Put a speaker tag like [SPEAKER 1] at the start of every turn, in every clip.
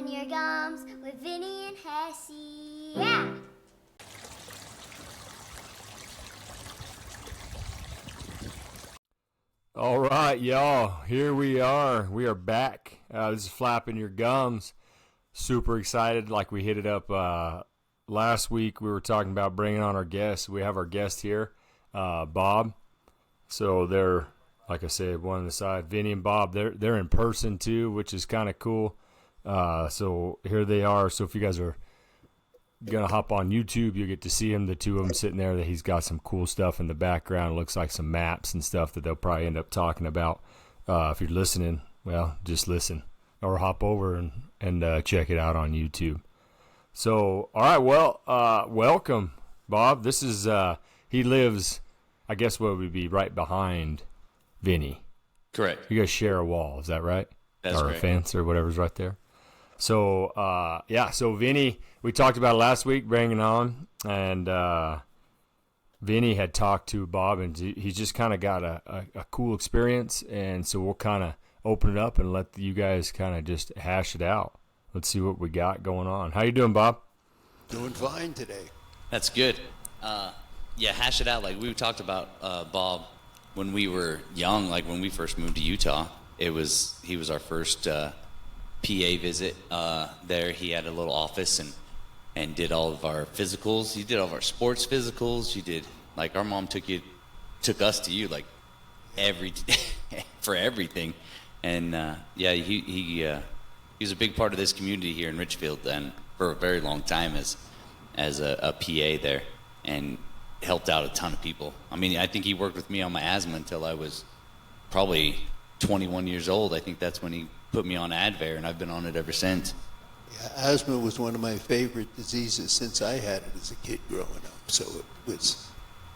[SPEAKER 1] flapping your gums with Vinny and Hessey. Yeah!
[SPEAKER 2] All right, y'all. Here we are. We are back. This is Flapping Your Gums. Super excited. Like we hit it up last week. We were talking about bringing on our guests. We have our guest here, Bob. So they're, like I said, one on the side. Vinny and Bob, they're in person too, which is kind of cool. So here they are. So if you guys are gonna hop on YouTube, you'll get to see him, the two of them sitting there. That he's got some cool stuff in the background. It looks like some maps and stuff that they'll probably end up talking about. If you're listening, well, just listen or hop over and check it out on YouTube. So, all right, well, welcome, Bob. This is he lives, I guess, what would be right behind Vinny.
[SPEAKER 3] Correct.
[SPEAKER 2] You guys share a wall, is that right?
[SPEAKER 3] That's
[SPEAKER 2] or
[SPEAKER 3] correct.
[SPEAKER 2] A fence or whatever's right there. So, so Vinny, we talked about it last week, bringing on, and Vinny had talked to Bob, and he's just kind of got a cool experience, and so we'll kind of open it up and let you guys kind of just hash it out. Let's see what we got going on. How you doing, Bob?
[SPEAKER 4] Doing fine today.
[SPEAKER 3] That's good. Hash it out. Like we talked about Bob when we were young, like when we first moved to Utah. He was our first PA visit there. He had a little office and did all of our physicals. He did all of our sports physicals. You did, like, our mom took us to you like for everything. And he was a big part of this community here in Richfield, and for a very long time as a PA there, and helped out a ton of people. I mean, I think he worked with me on my asthma until I was probably 21 years old. I think that's when he put me on Advair, and I've been on it ever since.
[SPEAKER 4] Yeah, asthma was one of my favorite diseases since I had it as a kid growing up, so it was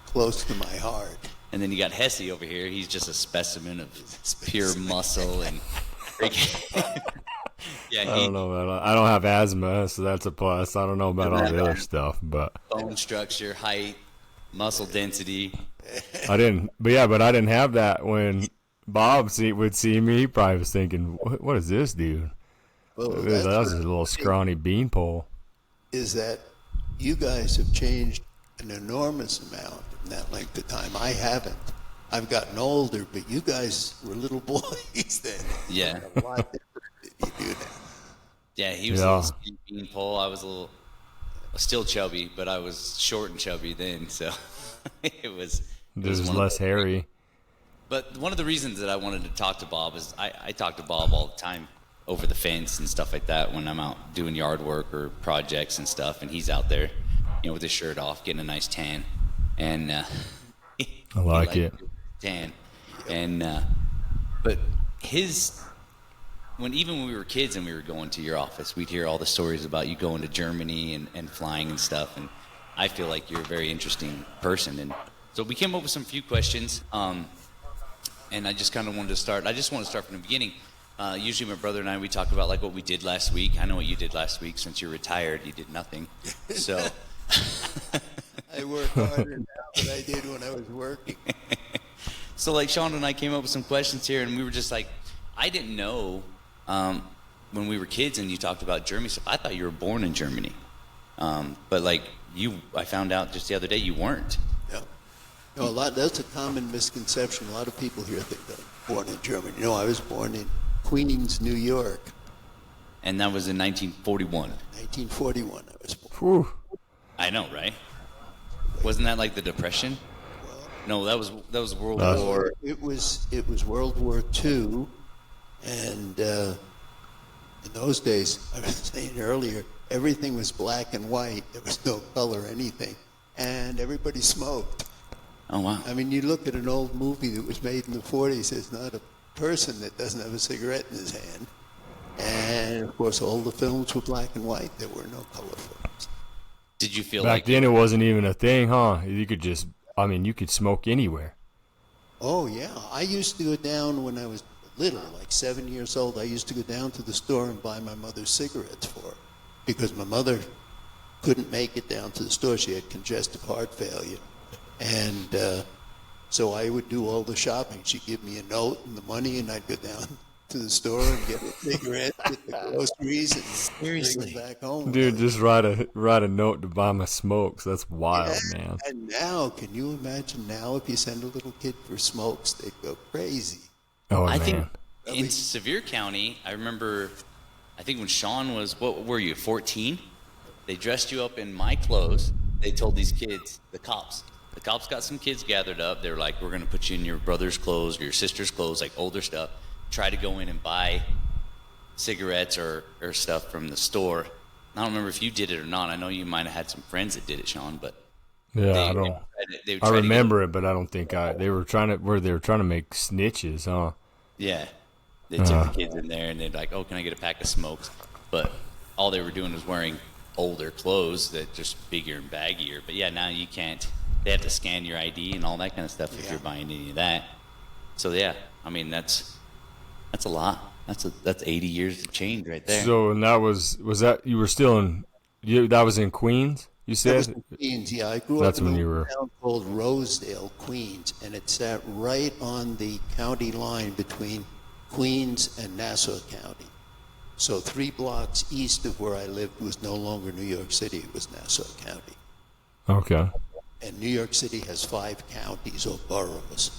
[SPEAKER 4] close to my heart.
[SPEAKER 3] And then you got Hessey over here. He's just a specimen of pure muscle and
[SPEAKER 2] I don't know about. I don't have asthma, so that's a plus. I don't know about all the other stuff, but
[SPEAKER 3] bone structure, height, muscle density.
[SPEAKER 2] I didn't have that when Bob would see me. He probably was thinking, "What is this dude?"
[SPEAKER 4] Well,
[SPEAKER 2] that was a little scrawny beanpole.
[SPEAKER 4] Is that you guys have changed an enormous amount in that length of time. I haven't. I've gotten older, but you guys were little boys then.
[SPEAKER 3] Yeah.
[SPEAKER 4] A lot different than you do now.
[SPEAKER 3] Yeah, he was a little skinny beanpole. I was still chubby, but I was short and chubby then, so it was
[SPEAKER 2] less hairy.
[SPEAKER 3] But one of the reasons that I wanted to talk to Bob is I talk to Bob all the time over the fence and stuff like that when I'm out doing yard work or projects and stuff, and he's out there, with his shirt off, getting a nice tan, and
[SPEAKER 2] I like it.
[SPEAKER 3] Tan, and but when we were kids and we were going to your office, we'd hear all the stories about you going to Germany and flying and stuff, and I feel like you're a very interesting person, and so we came up with some few questions, and I just kind of wanted to start. I just want to start from the beginning. Usually my brother and I, we talk about like what we did last week. I know what you did last week. Since you're retired, you did nothing. So
[SPEAKER 4] I work harder now than I did when I was working.
[SPEAKER 3] So like Sean and I came up with some questions here, and we were just like, I didn't know when we were kids and you talked about Germany stuff. I thought you were born in Germany, but like I found out just the other day you weren't.
[SPEAKER 4] Yeah. No, that's a common misconception. A lot of people here think that I'm born in Germany. No, I was born in Queens, New York.
[SPEAKER 3] And that was in 1941.
[SPEAKER 4] 1941, I was born.
[SPEAKER 2] Whew.
[SPEAKER 3] I know, right? Wasn't that like the Depression? No, that was World War.
[SPEAKER 4] It was World War II, and in those days, I was saying earlier, everything was black and white. There was no color, anything, and everybody smoked.
[SPEAKER 3] Oh wow!
[SPEAKER 4] I mean, you look at an old movie that was made in the 40s. There's not a person that doesn't have a cigarette in his hand, and of course, all the films were black and white. There were no color films.
[SPEAKER 3] Did you feel
[SPEAKER 2] back then it wasn't even a thing, huh? You could you could smoke anywhere.
[SPEAKER 4] Oh yeah, I used to go down when I was little, like 7 years old. I used to go down to the store and buy my mother cigarettes for her, because my mother couldn't make it down to the store. She had congestive heart failure, and so I would do all the shopping. She'd give me a note and the money, and I'd go down to the store and get a cigarette, get the groceries, and
[SPEAKER 3] Seriously.
[SPEAKER 4] bring it back home.
[SPEAKER 2] Dude, just write a note to buy my smokes. That's wild, man.
[SPEAKER 4] And now, can you imagine now if you send a little kid for smokes, they'd go crazy.
[SPEAKER 2] Oh,
[SPEAKER 3] I
[SPEAKER 2] man.
[SPEAKER 3] think in Sevier County, I remember, I think when Sean was, what were you, 14? They dressed you up in my clothes. They told these kids, the cops got some kids gathered up. They were like, we're going to put you in your brother's clothes, or your sister's clothes, like older stuff. Try to go in and buy cigarettes or stuff from the store. I don't remember if you did it or not. I know you might have had some friends that did it, Sean, but
[SPEAKER 2] Yeah, I don't.
[SPEAKER 3] they would
[SPEAKER 2] I
[SPEAKER 3] try to
[SPEAKER 2] remember it, but I don't think they were trying to make snitches, huh?
[SPEAKER 3] Yeah. They took the kids in there and they'd like, oh, can I get a pack of smokes? But all they were doing was wearing older clothes that just bigger and baggier. But yeah, now you can't. They have to scan your ID and all that kind of stuff if you're buying any of that. So yeah, I mean that's a lot. That's 80 years of change right there.
[SPEAKER 2] So, and that was that you were still in? That was in Queens. You
[SPEAKER 4] That was
[SPEAKER 2] said
[SPEAKER 4] in Queens, yeah. I grew
[SPEAKER 2] That's
[SPEAKER 4] up in
[SPEAKER 2] when
[SPEAKER 4] a
[SPEAKER 2] you were-
[SPEAKER 4] town called Rosedale, Queens, and it sat right on the county line between Queens and Nassau County. So 3 blocks east of where I lived was no longer New York City, it was Nassau County.
[SPEAKER 2] okay.
[SPEAKER 4] And New York City has 5 counties or boroughs.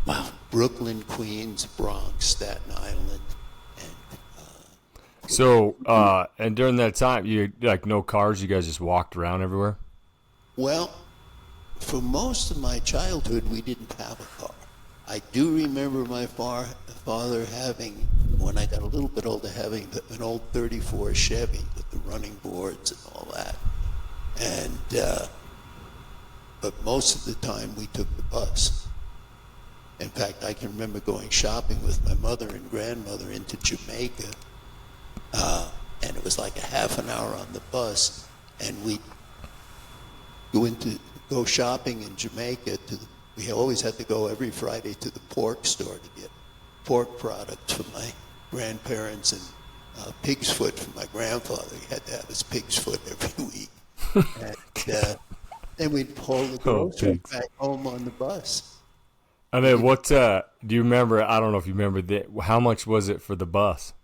[SPEAKER 3] Wow.
[SPEAKER 4] Brooklyn, Queens, Bronx, Staten Island, and
[SPEAKER 2] So, and during that time, you like no cars. You guys just walked around everywhere.
[SPEAKER 4] well, for most of my childhood, we didn't have a car. I do remember my father having, when I got a little bit older, having an old 34 Chevy with the running boards and all that. And, but most of the time we took the bus. In fact, I can remember going shopping with my mother and grandmother into Jamaica, and it was like a half an hour on the bus, and we'd go shopping in Jamaica we always had to go every Friday to the pork store to get pork products for my grandparents and pig's foot for my grandfather. He had to have his pig's foot every week. And then we'd pull the groceries
[SPEAKER 2] pigs.
[SPEAKER 4] back home on the bus.
[SPEAKER 2] And then what? Do you remember? I don't know if you remember that. How much was it for the bus?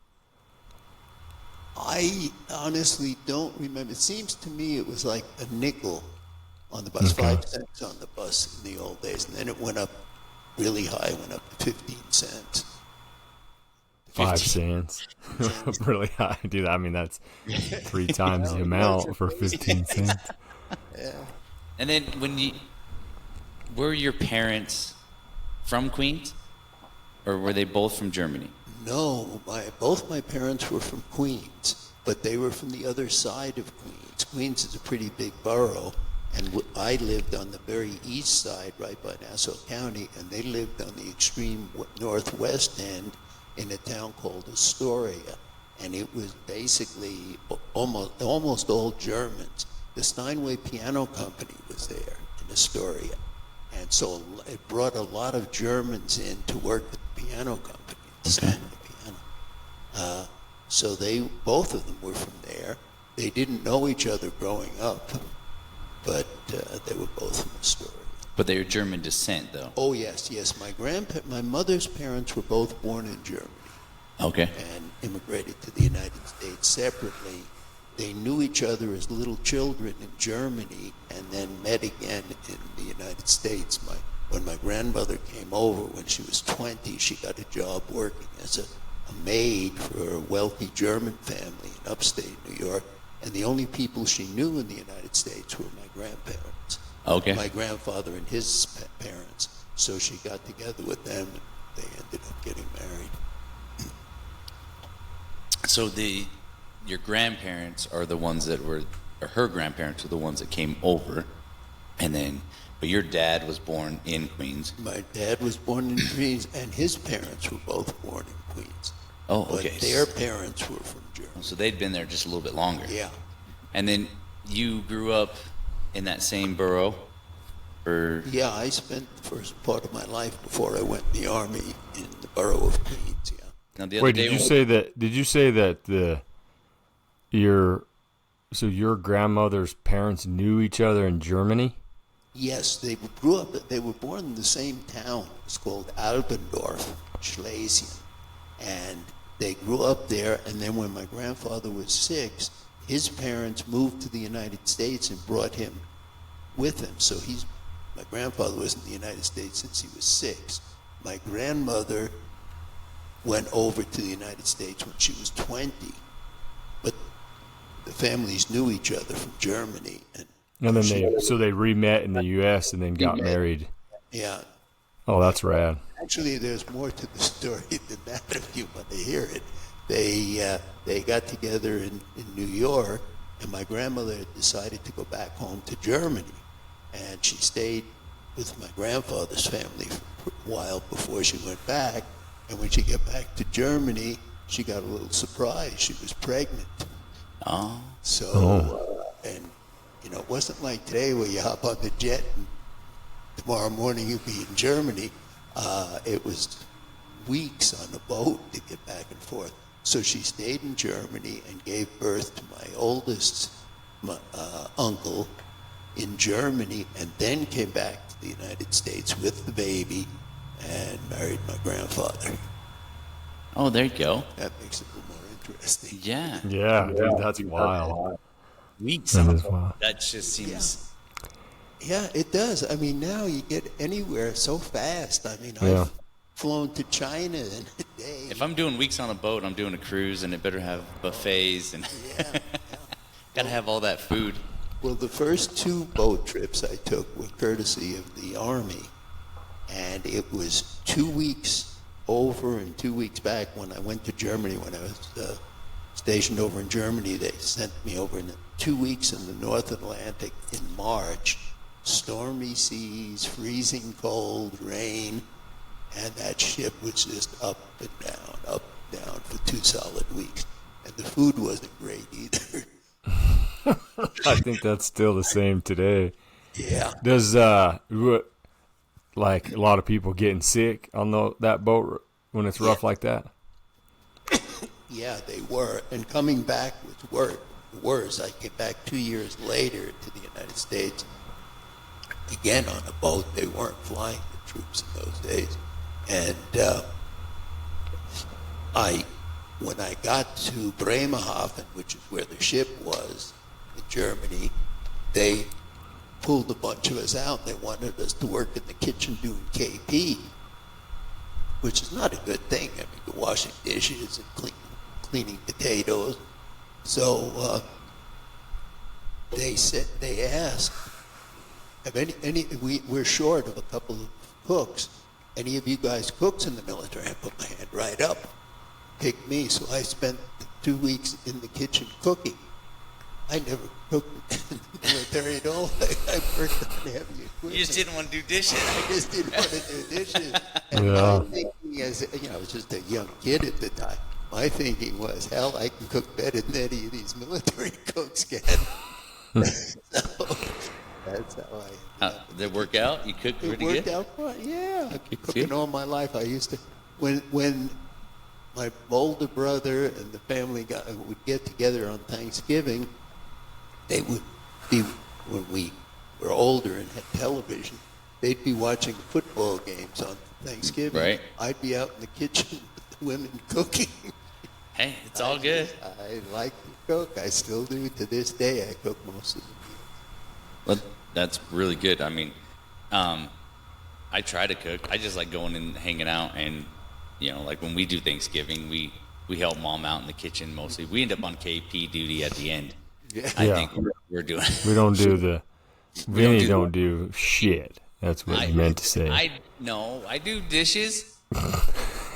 [SPEAKER 4] I honestly don't remember. It seems to me it was like a nickel on the bus,
[SPEAKER 2] Okay.
[SPEAKER 4] 5 cents on the bus in the old days. And then it went up really high, went up to 15 cents.
[SPEAKER 2] 5 cents. Really high, dude. I mean, that's 3 times the amount for 15 cents.
[SPEAKER 3] And then were your parents from Queens, or were they both from Germany?
[SPEAKER 4] No, both my parents were from Queens, but they were from the other side of Queens. Queens is a pretty big borough, and I lived on the very east side, right by Nassau County, and they lived on the extreme northwest end in a town called Astoria, and it was basically almost all Germans. The Steinway Piano Company was there in Astoria, and so it brought a lot of Germans in to work at the piano company, the Steinway Piano. So both of them were from there. They didn't know each other growing up, but they were both from Astoria.
[SPEAKER 3] But they were German descent, though.
[SPEAKER 4] Oh yes. My mother's parents were both born in Germany
[SPEAKER 3] Okay.
[SPEAKER 4] and immigrated to the United States separately. They knew each other as little children in Germany and then met again in the United States. When my grandmother came over when she was 20, she got a job working as a maid for a wealthy German family in upstate New York. And the only people she knew in the United States were my grandparents.
[SPEAKER 3] Okay.
[SPEAKER 4] My grandfather and his parents. So she got together with them and they ended up getting married.
[SPEAKER 3] So your grandparents are the ones that were, or her grandparents are the ones that came over, but your dad was born in Queens.
[SPEAKER 4] My dad was born in Queens, and his parents were both born in Queens.
[SPEAKER 3] Oh,
[SPEAKER 4] But
[SPEAKER 3] okay.
[SPEAKER 4] their parents were from Germany.
[SPEAKER 3] So they'd been there just a little bit longer.
[SPEAKER 4] Yeah.
[SPEAKER 3] And then you grew up in that same borough, or
[SPEAKER 4] Yeah, I spent the first part of my life before I went in the Army in the borough of Queens, yeah.
[SPEAKER 3] now the other
[SPEAKER 2] Wait,
[SPEAKER 3] day
[SPEAKER 2] did you say that your grandmother's parents knew each other in Germany?
[SPEAKER 4] Yes, they were born in the same town. It's called Albendorf, Schlesien. And they grew up there, and then when my grandfather was 6, his parents moved to the United States and brought him with them. So my grandfather was in the United States since he was 6. My grandmother went over to the United States when she was 20, but the families knew each other from Germany. And
[SPEAKER 2] then they re-met in the U.S. and then got married.
[SPEAKER 4] Yeah.
[SPEAKER 2] Oh, that's rad.
[SPEAKER 4] Actually, there's more to the story than that if you want to hear it. They got together in New York, and my grandmother had decided to go back home to Germany. And she stayed with my grandfather's family for a while before she went back. And when she got back to Germany, she got a little surprise. She was pregnant.
[SPEAKER 3] Oh.
[SPEAKER 4] So, and, it wasn't like today where you hop on the jet and tomorrow morning you'll be in Germany. It was weeks on the boat to get back and forth. So she stayed in Germany and gave birth to my oldest uncle in Germany, and then came back to the United States with the baby and married my grandfather.
[SPEAKER 3] Oh, there you go.
[SPEAKER 4] That makes it a little more interesting.
[SPEAKER 3] Yeah.
[SPEAKER 2] Yeah, dude, that's wild.
[SPEAKER 3] Weeks.
[SPEAKER 2] That is wild.
[SPEAKER 3] That just seems...
[SPEAKER 4] Yeah, it does. I mean, now you get anywhere so fast. I mean,
[SPEAKER 2] Yeah.
[SPEAKER 4] I've flown to China in a day.
[SPEAKER 3] If I'm doing weeks on a boat, I'm doing a cruise, and it better have buffets and gotta have all that food.
[SPEAKER 4] Well, the first 2 boat trips I took were courtesy of the Army, and it was 2 weeks over and 2 weeks back when I went to Germany. When I was stationed over in Germany, they sent me over in 2 weeks in the North Atlantic in March. Stormy seas, freezing cold, rain, and that ship was just up and down for 2 solid weeks. And the food wasn't great either.
[SPEAKER 2] I think that's still the same today.
[SPEAKER 4] Yeah.
[SPEAKER 2] Does like a lot of people getting sick on that boat when it's rough like that?
[SPEAKER 4] Yeah, they were. And coming back was worse. I came back 2 years later to the United States, again on a boat. They weren't flying the troops in those days. And when I got to Bremerhaven, which is where the ship was in Germany, they pulled a bunch of us out. They wanted us to work in the kitchen doing KP, which is not a good thing. I mean, washing dishes and cleaning potatoes. So they asked, we're short of a couple of cooks. Any of you guys cooks in the military? I put my hand right up. Pick me. So I spent 2 weeks in the kitchen cooking. I never cooked in the military at all. I worked on heavy equipment.
[SPEAKER 3] You just didn't want to do dishes.
[SPEAKER 4] I just didn't want to do dishes. And
[SPEAKER 2] Yeah.
[SPEAKER 4] my thinking I was just a young kid at the time. My thinking was, hell, I can cook better than any of these military cooks can. So that's how
[SPEAKER 3] Did it work out? You cooked pretty good?
[SPEAKER 4] It worked out fine. Yeah, I've been cooking
[SPEAKER 3] Good.
[SPEAKER 4] all my life. I used to, when my older brother and the family would get together on Thanksgiving, they would be, when we were older and had television, they'd be watching football games on Thanksgiving.
[SPEAKER 3] Right.
[SPEAKER 4] I'd be out in the kitchen with the women cooking.
[SPEAKER 3] Hey, it's all good.
[SPEAKER 4] I like to cook. I still do to this day. I cook most of the meals.
[SPEAKER 3] Well, that's really good. I mean, I try to cook. I just like going and hanging out, and like when we do Thanksgiving, we help Mom out in the kitchen mostly. We end up on KP duty at the end.
[SPEAKER 4] Yeah.
[SPEAKER 3] I
[SPEAKER 2] Yeah.
[SPEAKER 3] think we're doing.
[SPEAKER 2] We don't do Vinny don't do shit. That's what you meant to say.
[SPEAKER 3] I do dishes.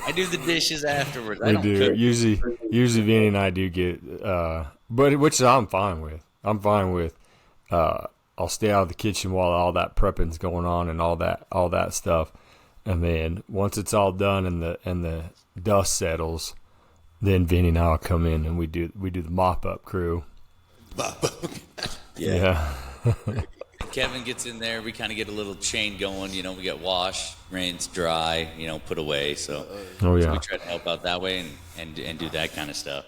[SPEAKER 3] I do the dishes afterwards. I
[SPEAKER 2] We
[SPEAKER 3] don't
[SPEAKER 2] do.
[SPEAKER 3] cook.
[SPEAKER 2] Usually Vinny and I do get, but which I'm fine with. I'll stay out of the kitchen while all that prepping's going on and all that stuff, and then once it's all done and the dust settles, then Vinny and I'll come in and we do the mop up crew. Yeah.
[SPEAKER 3] Kevin gets in there. We kind of get a little chain going. We get wash, rinse, dry. Put away. So,
[SPEAKER 2] Oh yeah.
[SPEAKER 3] so we try to help out that way and do that kind of stuff.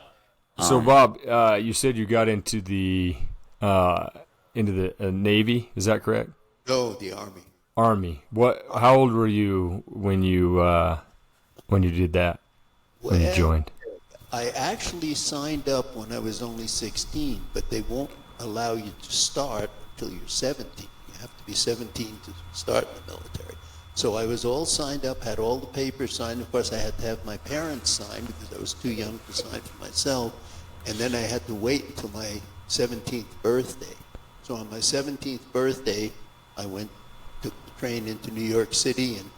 [SPEAKER 2] So Bob, you said you got into the Navy. Is that correct?
[SPEAKER 4] No, the Army.
[SPEAKER 2] Army. How old were you when you did that? when you joined?
[SPEAKER 4] I actually signed up when I was only 16, but they won't allow you to start until you're 17. You have to be 17 to start in the military. So I was all signed up, had all the papers signed. Of course, I had to have my parents sign because I was too young to sign for myself. And then I had to wait until my 17th birthday. So on my 17th birthday, I took the train into New York City and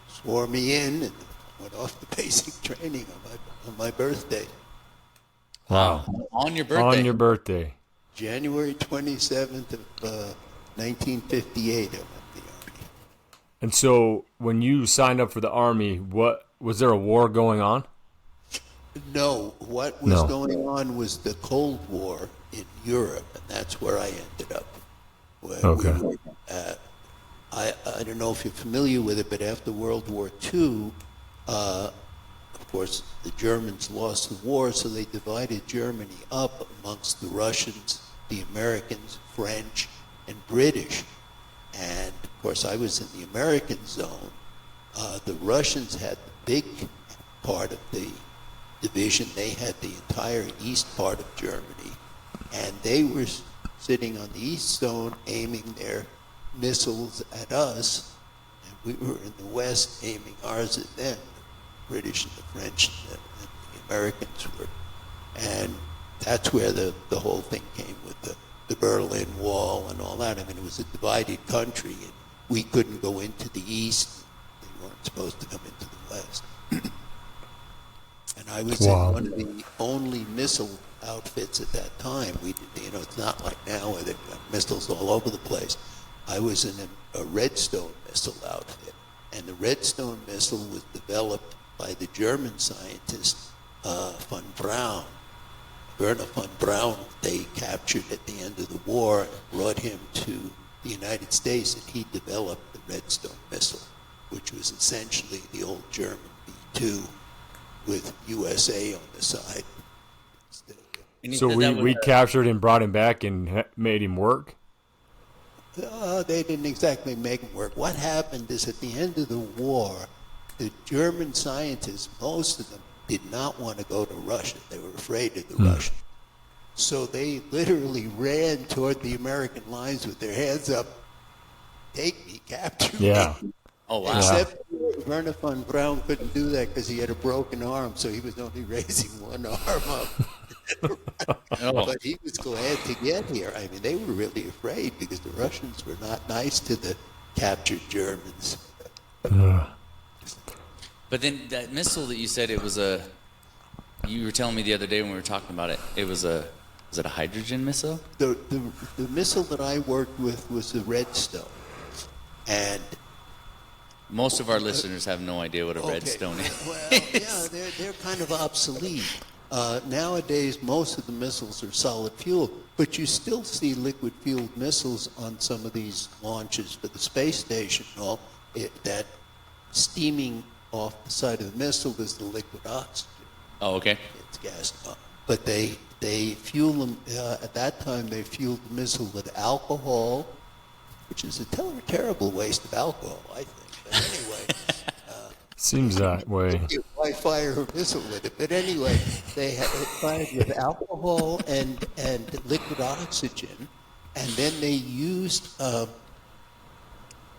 [SPEAKER 4] swore me in and went off the basic training on my birthday.
[SPEAKER 2] Wow.
[SPEAKER 3] On your birthday?
[SPEAKER 2] On your birthday.
[SPEAKER 4] January 27th of 1958, I went to the Army.
[SPEAKER 2] And so when you signed up for the Army, what was there a war going on?
[SPEAKER 4] No, what was going on was the Cold War in Europe, and that's where I ended up.
[SPEAKER 2] Okay.
[SPEAKER 4] I don't know if you're familiar with it, but after World War II, of course, the Germans lost the war, so they divided Germany up amongst the Russians, the Americans, French, and British. And, of course, I was in the American zone. The Russians had the big part of the division. They had the entire east part of Germany, and they were sitting on the east zone aiming their missiles at us, and we were in the west aiming ours at them. The British and the French and the Americans were. And that's where the whole thing came with the Berlin Wall and all that. I mean, it was a divided country, and we couldn't go into the east. They weren't supposed to come into the west. And I was in one of the only missile outfits at that time. It's not like now where they've got missiles all over the place. I was in a Redstone missile outfit, and the Redstone missile was developed by the German scientist von Braun. Werner von Braun, they captured at the end of the war and brought him to the United States, and he developed the Redstone missile, which was essentially the old German B-2 with USA on the side.
[SPEAKER 2] So we captured and brought him back and made him work?
[SPEAKER 4] They didn't exactly make him work. What happened is at the end of the war, the German scientists, most of them, did not want to go to Russia. They were afraid of the Russians. So they literally ran toward the American lines with their hands up, take me, capture me.
[SPEAKER 2] Yeah.
[SPEAKER 3] Oh, wow.
[SPEAKER 4] Except Werner von Braun couldn't do that because he had a broken arm, so he was only raising one arm up. But he was glad to get here. I mean, they were really afraid because the Russians were not nice to the captured Germans.
[SPEAKER 3] But then that missile that you said you were telling me the other day when we were talking about it, was it a hydrogen missile?
[SPEAKER 4] The missile that I worked with was the Redstone. And
[SPEAKER 3] most of our listeners have no idea what a Redstone is.
[SPEAKER 4] Well, yeah, they're kind of obsolete. Nowadays, most of the missiles are solid fuel, but you still see liquid-fueled missiles on some of these launches for the space station. That steaming off the side of the missile is the liquid oxygen.
[SPEAKER 3] Oh, okay.
[SPEAKER 4] It's gas. But they fuel them, at that time, they fueled the missile with alcohol, which is a terrible waste of alcohol, I think. But anyway.
[SPEAKER 2] Seems that way.
[SPEAKER 4] Why fire a missile with it? But anyway, they fired with alcohol and liquid oxygen, and then they used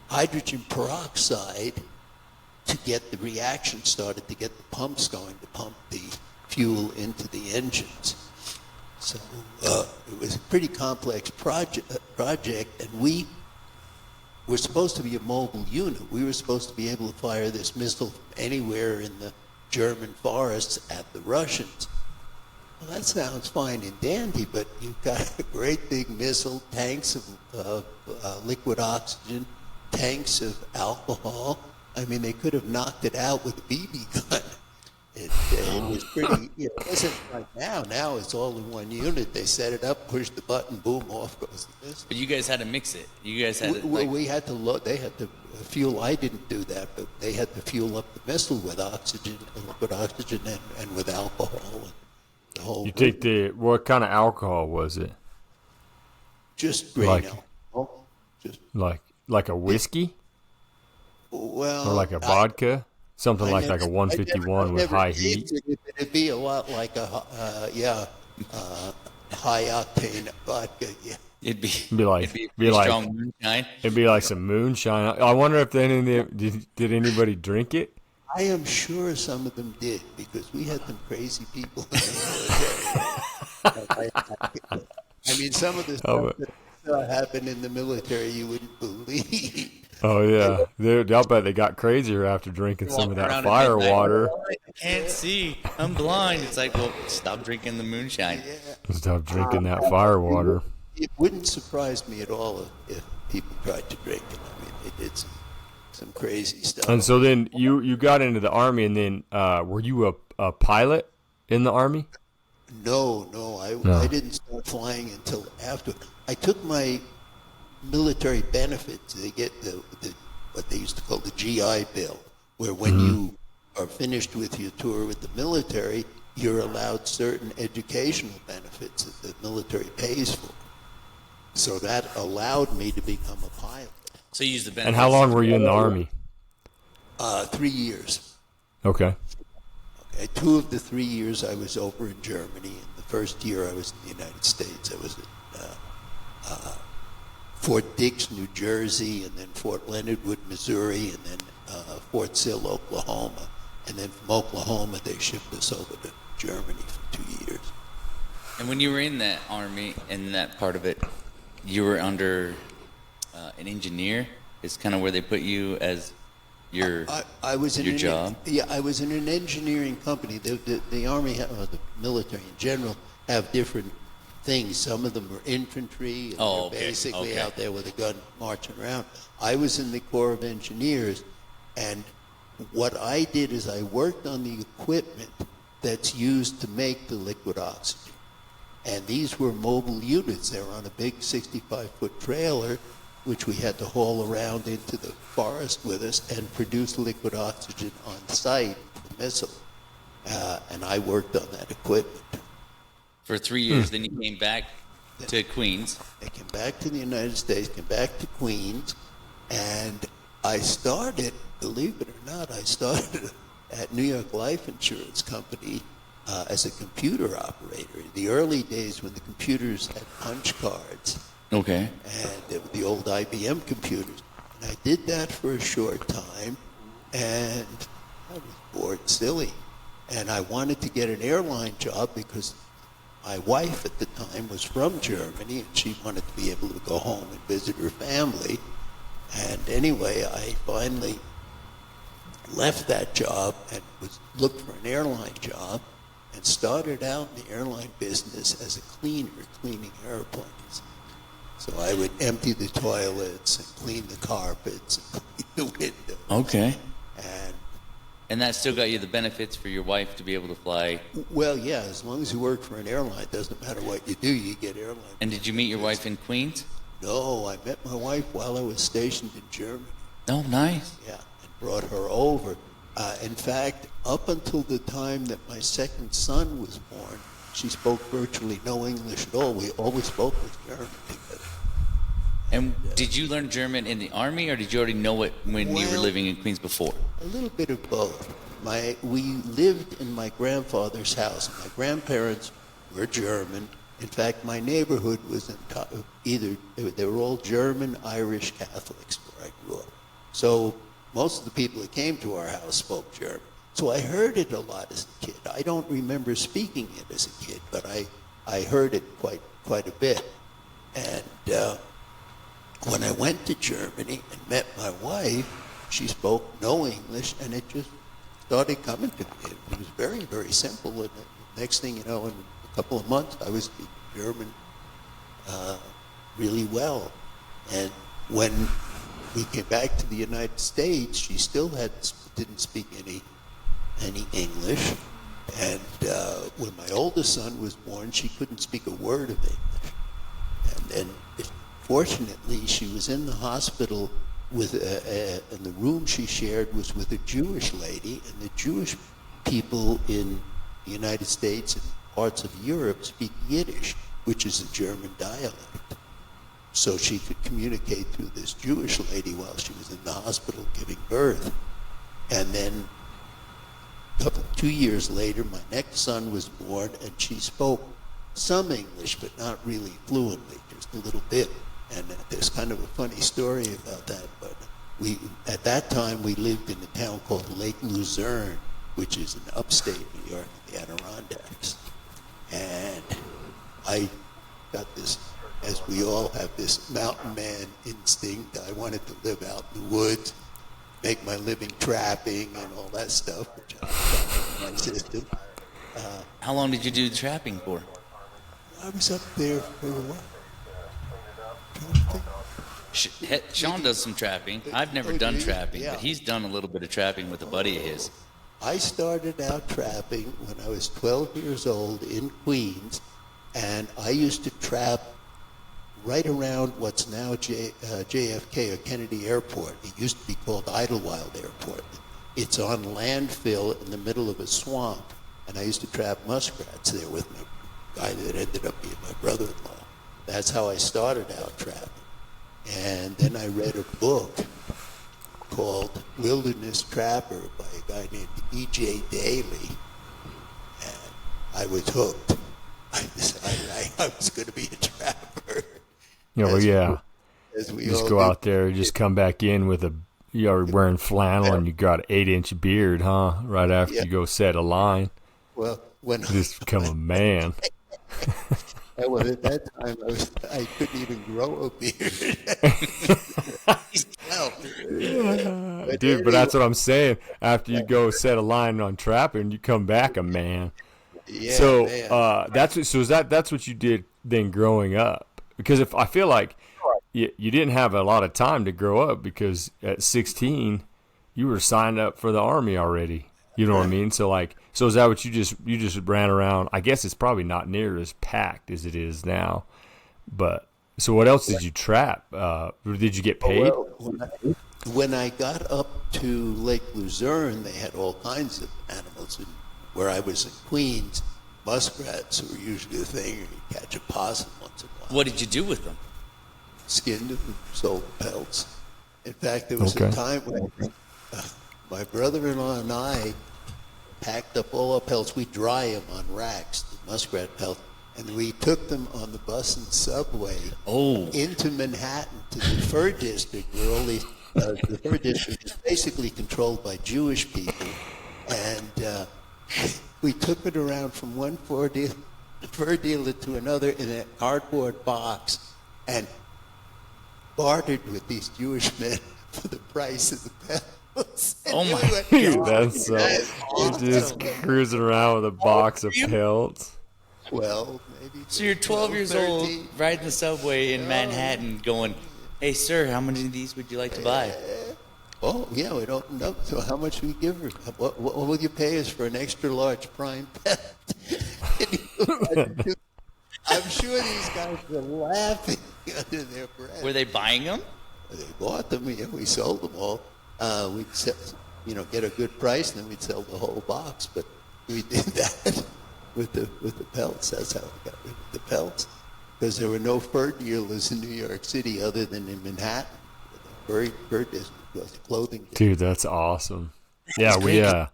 [SPEAKER 4] hydrogen peroxide to get the reaction started, to get the pumps going, to pump the fuel into the engines. So it was a pretty complex project, and we were supposed to be a mobile unit. We were supposed to be able to fire this missile from anywhere in the German forests at the Russians. Well, that sounds fine and dandy, but you've got a great big missile, tanks of liquid oxygen, tanks of alcohol. I mean, they could have knocked it out with a BB gun. It was pretty, it wasn't like now. Now it's all in one unit. They set it up, push the button, boom, off goes the missile.
[SPEAKER 3] But you guys had to mix it. You guys had
[SPEAKER 4] we had to load. They had to fuel. I didn't do that, but they had to fuel up the missile with oxygen, liquid oxygen, and with alcohol. And the whole.
[SPEAKER 2] You take what kind of alcohol was it?
[SPEAKER 4] Just grain alcohol. Just
[SPEAKER 2] like a whiskey?
[SPEAKER 4] well,
[SPEAKER 2] Or like a vodka? Something like a
[SPEAKER 4] I
[SPEAKER 2] 151 with
[SPEAKER 4] never
[SPEAKER 2] high heat.
[SPEAKER 4] tasted it, but it'd be a lot like a high octane vodka. Yeah.
[SPEAKER 3] It'd be
[SPEAKER 2] Be like,
[SPEAKER 3] it'd be a
[SPEAKER 2] be
[SPEAKER 3] pretty
[SPEAKER 2] like,
[SPEAKER 3] strong moonshine.
[SPEAKER 2] it'd be like some moonshine. I wonder if did anybody drink it?
[SPEAKER 4] I am sure some of them did because we had some crazy people in the military. I mean, some of the stuff that happened in the military you wouldn't believe.
[SPEAKER 2] Oh yeah, I'll bet they got crazier after drinking some of that fire water.
[SPEAKER 3] I can't see. I'm blind. It's like, well, stop drinking the moonshine.
[SPEAKER 2] Stop drinking that fire water.
[SPEAKER 4] It wouldn't surprise me at all if people tried to drink it. I mean, they did some crazy stuff.
[SPEAKER 2] And so then you got into the Army, and then were you a pilot in the Army?
[SPEAKER 4] No, I didn't start flying until after. I took my military benefits. They get the what they used to call the GI Bill, where when you are finished with your tour with the military, you're allowed certain educational benefits that the military pays for. So that allowed me to become a pilot.
[SPEAKER 3] So you use the benefits.
[SPEAKER 2] And how long were you in the Army?
[SPEAKER 4] 3 years.
[SPEAKER 2] Okay.
[SPEAKER 4] 2 of the 3 years I was over in Germany. And the first year I was in the United States. I was at Fort Dix, New Jersey, and then Fort Leonard Wood, Missouri, and then Fort Sill, Oklahoma. And then from Oklahoma, they shipped us over to Germany for 2 years.
[SPEAKER 3] And when you were in that Army, in that part of it, you were under an engineer? Is kind of where they put you as your job?
[SPEAKER 4] Yeah, I was in an engineering company. The Army, the military in general, have different things. Some of them are infantry, and they're basically out there with a gun marching around. I was in the Corps of Engineers, and what I did is I worked on the equipment that's used to make the liquid oxygen. And these were mobile units. They were on a big 65-foot trailer, which we had to haul around into the forest with us and produce liquid oxygen on site for the missile. And I worked on that equipment.
[SPEAKER 3] For 3 years, then you came back to Queens.
[SPEAKER 4] I came back to the United States, came back to Queens, and I started, believe it or not, I started at New York Life Insurance Company as a computer operator. In the early days when the computers had punch cards.
[SPEAKER 3] Okay.
[SPEAKER 4] And they were the old IBM computers. And I did that for a short time, and I was bored silly. And I wanted to get an airline job because my wife at the time was from Germany, and she wanted to be able to go home and visit her family. And anyway, I finally left that job and looked for an airline job and started out in the airline business as a cleaner, cleaning airplanes. So I would empty the toilets and clean the carpets and clean the windows.
[SPEAKER 3] Okay.
[SPEAKER 4] And
[SPEAKER 3] that still got you the benefits for your wife to be able to fly?
[SPEAKER 4] Well, yeah, as long as you work for an airline, it doesn't matter what you do, you get airline.
[SPEAKER 3] And did you meet your wife in Queens?
[SPEAKER 4] No, I met my wife while I was stationed in Germany.
[SPEAKER 3] Oh, nice.
[SPEAKER 4] Yeah, and brought her over. In fact, up until the time that my second son was born, she spoke virtually no English at all. We always spoke with German together.
[SPEAKER 3] And did you learn German in the Army, or did you already know it when you were living in Queens before?
[SPEAKER 4] A little bit of both. We lived in my grandfather's house. My grandparents were German. In fact, my neighborhood was they were all German, Irish Catholics where I grew up. So most of the people that came to our house spoke German. So I heard it a lot as a kid. I don't remember speaking it as a kid, but I heard it quite a bit. And when I went to Germany and met my wife, she spoke no English, and it just started coming to me. It was very, very simple. And the next thing you know, in a couple of months, I was speaking German really well. And when we came back to the United States, she still didn't speak any English. And when my oldest son was born, she couldn't speak a word of English. And then, fortunately, she was in the hospital and the room she shared was with a Jewish lady, and the Jewish people in the United States and parts of Europe speak Yiddish, which is a German dialect. So she could communicate through this Jewish lady while she was in the hospital giving birth. And then 2 years later, my next son was born, and she spoke some English, but not really fluently, just a little bit. And there's kind of a funny story about that. But at that time, we lived in a town called Lake Luzerne, which is in upstate New York, the Adirondacks. And I got this, as we all have, this mountain man instinct. I wanted to live out in the woods, make my living trapping and all that stuff, which I got in my system.
[SPEAKER 3] How long did you do trapping for?
[SPEAKER 4] I was up there for a while.
[SPEAKER 3] Sean does some trapping. I've never done trapping, but he's done a little bit of trapping with a buddy of his.
[SPEAKER 4] I started out trapping when I was 12 years old in Queens, and I used to trap right around what's now JFK or Kennedy Airport. It used to be called Idlewild Airport. It's on landfill in the middle of a swamp, and I used to trap muskrats there with my guy that ended up being my brother-in-law. That's how I started out trapping. And then I read a book called Wilderness Trapper by a guy named E.J. Daly, and I was hooked. I decided I was going to be a trapper.
[SPEAKER 2] As we just go out there, just come back in with you're wearing flannel and you got an 8-inch beard, huh? Right after you go set a line.
[SPEAKER 4] Well, when
[SPEAKER 2] you just become a man.
[SPEAKER 4] Well, at that time, I couldn't even grow a beard.
[SPEAKER 2] Dude, but that's what I'm saying. After you go set a line on trapping, you come back a man.
[SPEAKER 4] Yeah,
[SPEAKER 2] so
[SPEAKER 4] man.
[SPEAKER 2] That's what you did then growing up. Because if I feel like you didn't have a lot of time to grow up, because at 16 you were signed up for the Army already. You know what I mean? So is that what you just ran around? I guess it's probably not near as packed as it is now. But so what else did you trap? Did you get paid?
[SPEAKER 4] Well, when I got up to Lake Luzerne, they had all kinds of animals. And where I was in Queens, muskrats were usually the thing. You catch a possum once in a while.
[SPEAKER 3] What did you do with them?
[SPEAKER 4] Skinned them and sold pelts. In fact, there was a time when my brother-in-law and I packed up all our pelts. We dry them on racks, the muskrat pelt, and we took them on the bus and subway into Manhattan to the fur district, where all these, the fur district is basically controlled by Jewish people. And we took it around from one fur dealer to another in a cardboard box and bartered with these Jewish men for the price of the pelts.
[SPEAKER 3] Oh my
[SPEAKER 2] God! That's so. You're just cruising around with a box of pelts.
[SPEAKER 4] 12, maybe.
[SPEAKER 3] So you're 12 years
[SPEAKER 4] 13.
[SPEAKER 3] old, riding the subway in Manhattan, going, "Hey, sir, how many of these would you like to buy?"
[SPEAKER 4] Oh, yeah, it opened up. So how much we give her? What will you pay us for an extra large prime pet? I'm sure these guys were laughing under their breath.
[SPEAKER 3] Were they buying them?
[SPEAKER 4] They bought them. Yeah, we sold them all. We'd sell, get a good price, and then we'd sell the whole box. But we did that with the pelts. That's how we got rid of the pelts, because there were no fur dealers in New York City other than in Manhattan. The fur district was the clothing district.
[SPEAKER 2] Dude, that's awesome. Yeah, we try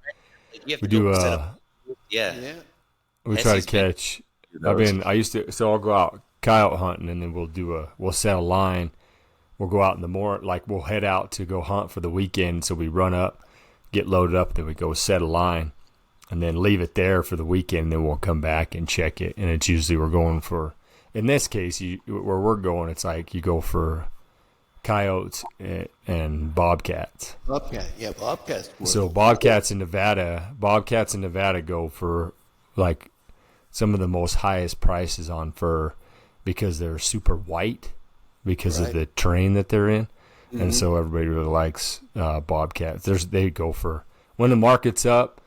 [SPEAKER 2] to catch. I'll go out coyote hunting, and then we'll set a line. We'll go out in the morning, we'll head out to go hunt for the weekend. So we run up, get loaded up, then we go set a line, and then leave it there for the weekend. Then we'll come back and check it. And it's usually we're going for, in this case, where we're going, it's like you go for coyotes and bobcats.
[SPEAKER 4] Bobcats.
[SPEAKER 2] So bobcats in Nevada go for some of the most highest prices on fur because they're super white. Because of the terrain that they're in. Mm-hmm. And so everybody really likes bobcats. They go for, when the market's up,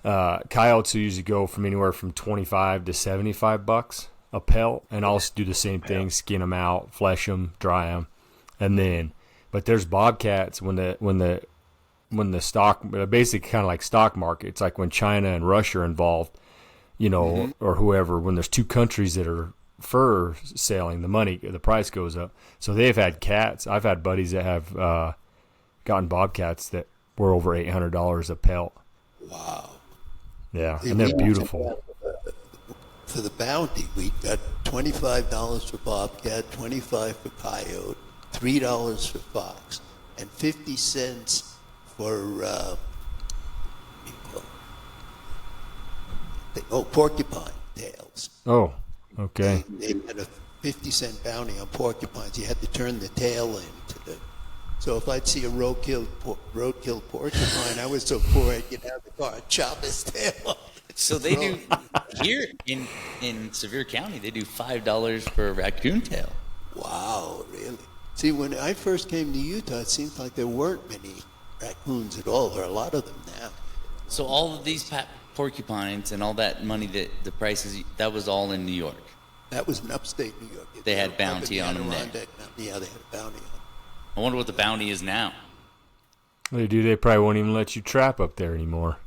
[SPEAKER 2] coyotes will usually go from anywhere from $25 to $75 a pelt, and I'll do the same thing, skin them out, flesh them, dry them. And then, but there's bobcats when the stock, basically kind of like stock market. It's like when China and Russia are involved, or whoever, when there's two countries that are fur selling, the price goes up. So they've had cats. I've had buddies that have gotten bobcats that were over $800 a pelt.
[SPEAKER 4] Wow.
[SPEAKER 2] Yeah, and they're beautiful.
[SPEAKER 4] For the bounty, we got $25 for bobcat, $25 for coyote, $3 for fox, and 50 cents for porcupine tails.
[SPEAKER 2] Oh, okay.
[SPEAKER 4] They had a 50-cent bounty on porcupines. You had to turn the tail in to the. So if I'd see a roadkill porcupine, I was so poor I'd get out of the car and chop his tail off.
[SPEAKER 3] So they do here in Sevier County. They do $5 for a raccoon tail.
[SPEAKER 4] Wow, really? See, when I first came to Utah, it seemed like there weren't many raccoons at all. There are a lot of them now.
[SPEAKER 3] So all of these porcupines and all that money, that the prices, that was all in New York.
[SPEAKER 4] That was in upstate New York.
[SPEAKER 3] They had bounty on them there.
[SPEAKER 4] Yeah, they had a bounty on them.
[SPEAKER 3] I wonder what the bounty is now.
[SPEAKER 2] They probably won't even let you trap up there anymore.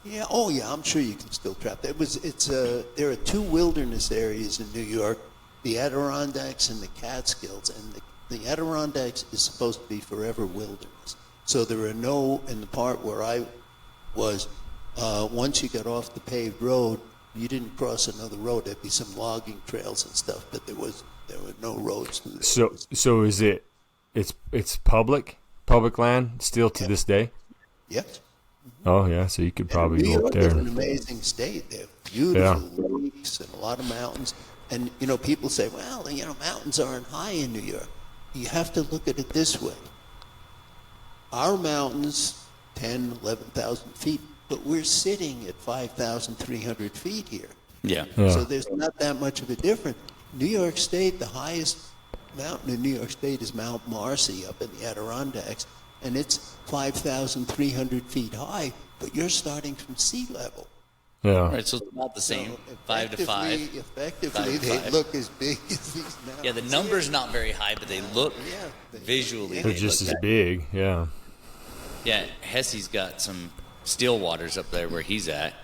[SPEAKER 4] Yeah, oh yeah, I'm sure you can still trap. There are two wilderness areas in New York, the Adirondacks and the Catskills, and the Adirondacks is supposed to be forever wilderness. So there are no, in the part where I was, once you got off the paved road, you didn't cross another road. There'd be some logging trails and stuff, but there were no roads through there.
[SPEAKER 2] So is it's public land still to this day?
[SPEAKER 4] Yes.
[SPEAKER 2] Oh yeah, so you could probably
[SPEAKER 4] New
[SPEAKER 2] go
[SPEAKER 4] York
[SPEAKER 2] up there.
[SPEAKER 4] is an amazing state. They have beautiful lakes and a lot of mountains. And people say, well, mountains aren't high in New York. You have to look at it this way. Our mountains, 10, 11,000 feet, but we're sitting at 5,300 feet here.
[SPEAKER 3] Yeah.
[SPEAKER 4] So there's not that much of a difference. New York State, the highest mountain in New York State is Mount Marcy up in the Adirondacks, and it's 5,300 feet high, but you're starting from sea level.
[SPEAKER 2] Yeah.
[SPEAKER 3] All right, so it's about the same,
[SPEAKER 4] So
[SPEAKER 3] 5 to 5.
[SPEAKER 4] Effectively,
[SPEAKER 3] 5 to
[SPEAKER 4] they
[SPEAKER 3] 5.
[SPEAKER 4] look as big as these mountains.
[SPEAKER 3] Yeah, the number's not very high, but they look visually.
[SPEAKER 2] They're
[SPEAKER 3] they
[SPEAKER 2] just
[SPEAKER 3] look
[SPEAKER 2] as
[SPEAKER 3] bad.
[SPEAKER 2] big. Yeah.
[SPEAKER 3] Yeah, Hessey's got some still waters up there where he's at.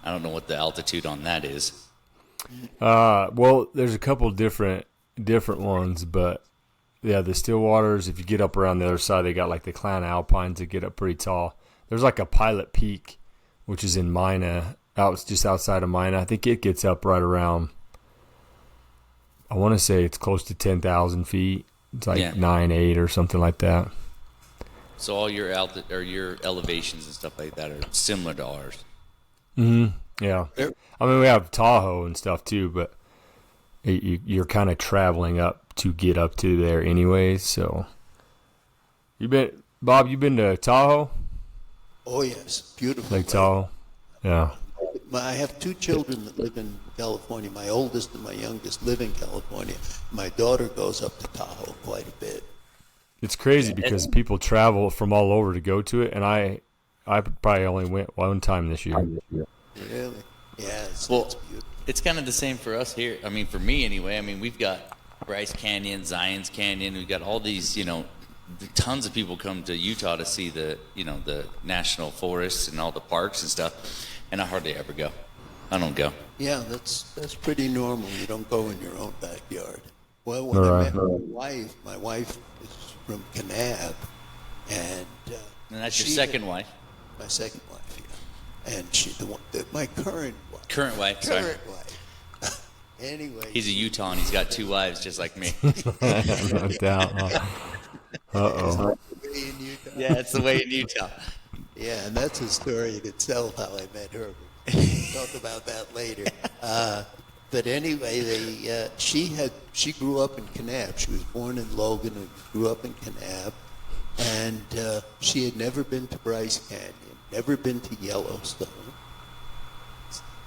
[SPEAKER 3] I don't know what the altitude on that is.
[SPEAKER 2] Well, there's a couple different ones, but yeah, the Stillwaters, if you get up around the other side, they got like the Clan Alpines that get up pretty tall. There's like a Pilot Peak, which is in Mina, just outside of Mina. I think it gets up right around, I want to say it's close to 10,000 feet. It's like 9.8 or something like that.
[SPEAKER 3] So all your your elevations and stuff like that are similar to ours.
[SPEAKER 2] Yeah. I mean, we have Tahoe and stuff too, but you're kind of traveling up to get up to there anyways. So, Bob, you been to Tahoe?
[SPEAKER 4] Oh, yes. Beautiful.
[SPEAKER 2] Lake Tahoe? Yeah.
[SPEAKER 4] I have two children that live in California. My oldest and my youngest live in California. My daughter goes up to Tahoe quite a bit.
[SPEAKER 2] It's crazy because people travel from all over to go to it, and I probably only went one time this year.
[SPEAKER 4] Really? Yeah, it's beautiful.
[SPEAKER 3] It's kind of the same for us here. I mean, for me anyway. I mean, we've got Bryce Canyon, Zion's Canyon. We've got all these, tons of people come to Utah to see the national forests and all the parks and stuff. And I hardly ever go. I don't go.
[SPEAKER 4] Yeah, that's pretty normal. You don't go in your own backyard. Well, when I met my wife is from Kanab, and
[SPEAKER 3] that's your second wife.
[SPEAKER 4] My second wife, yeah. And my current wife.
[SPEAKER 3] Current wife, sorry.
[SPEAKER 4] Current wife. Anyway.
[SPEAKER 3] He's a Utah and he's got 2 wives just like me.
[SPEAKER 2] No doubt. Uh-oh.
[SPEAKER 3] Yeah, it's the way in Utah.
[SPEAKER 4] Yeah, and that's a story in itself, how I met her. We'll talk about that later. But anyway, she grew up in Kanab. She was born in Logan and grew up in Kanab. And she had never been to Bryce Canyon, never been to Yellowstone.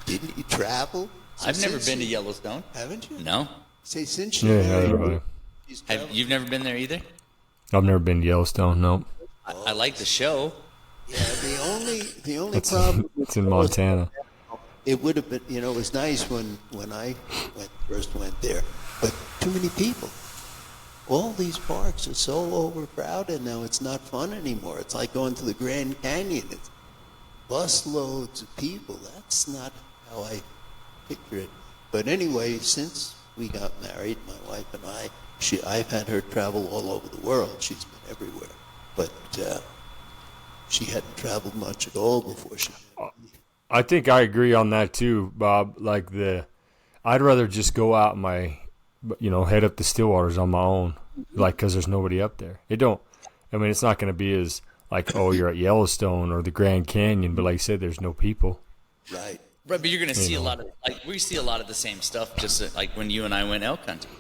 [SPEAKER 4] Didn't you travel?
[SPEAKER 3] I've never been to Yellowstone.
[SPEAKER 4] Haven't you?
[SPEAKER 3] No.
[SPEAKER 4] Say, since she married, she's traveled.
[SPEAKER 3] You've never been there either?
[SPEAKER 2] I've never been to Yellowstone, nope.
[SPEAKER 3] I like the show.
[SPEAKER 4] Yeah, the only problem.
[SPEAKER 2] It's in Montana.
[SPEAKER 4] It would have been, it was nice when I first went there, but too many people. All these parks are so overcrowded now, it's not fun anymore. It's like going to the Grand Canyon. It's busloads of people. That's not how I picture it. But anyway, since we got married, my wife and I've had her travel all over the world. She's been everywhere. But she hadn't traveled much at all before she.
[SPEAKER 2] I think I agree on that too, Bob. Like I'd rather just go out head up the Stillwaters on my own, like, because there's nobody up there. It's not going to be as like, oh, you're at Yellowstone or the Grand Canyon, but like I said, there's no people.
[SPEAKER 4] Right.
[SPEAKER 3] Right, but you're going to see a lot of, like, we see a lot of the same stuff, just like when you and I went elk hunting.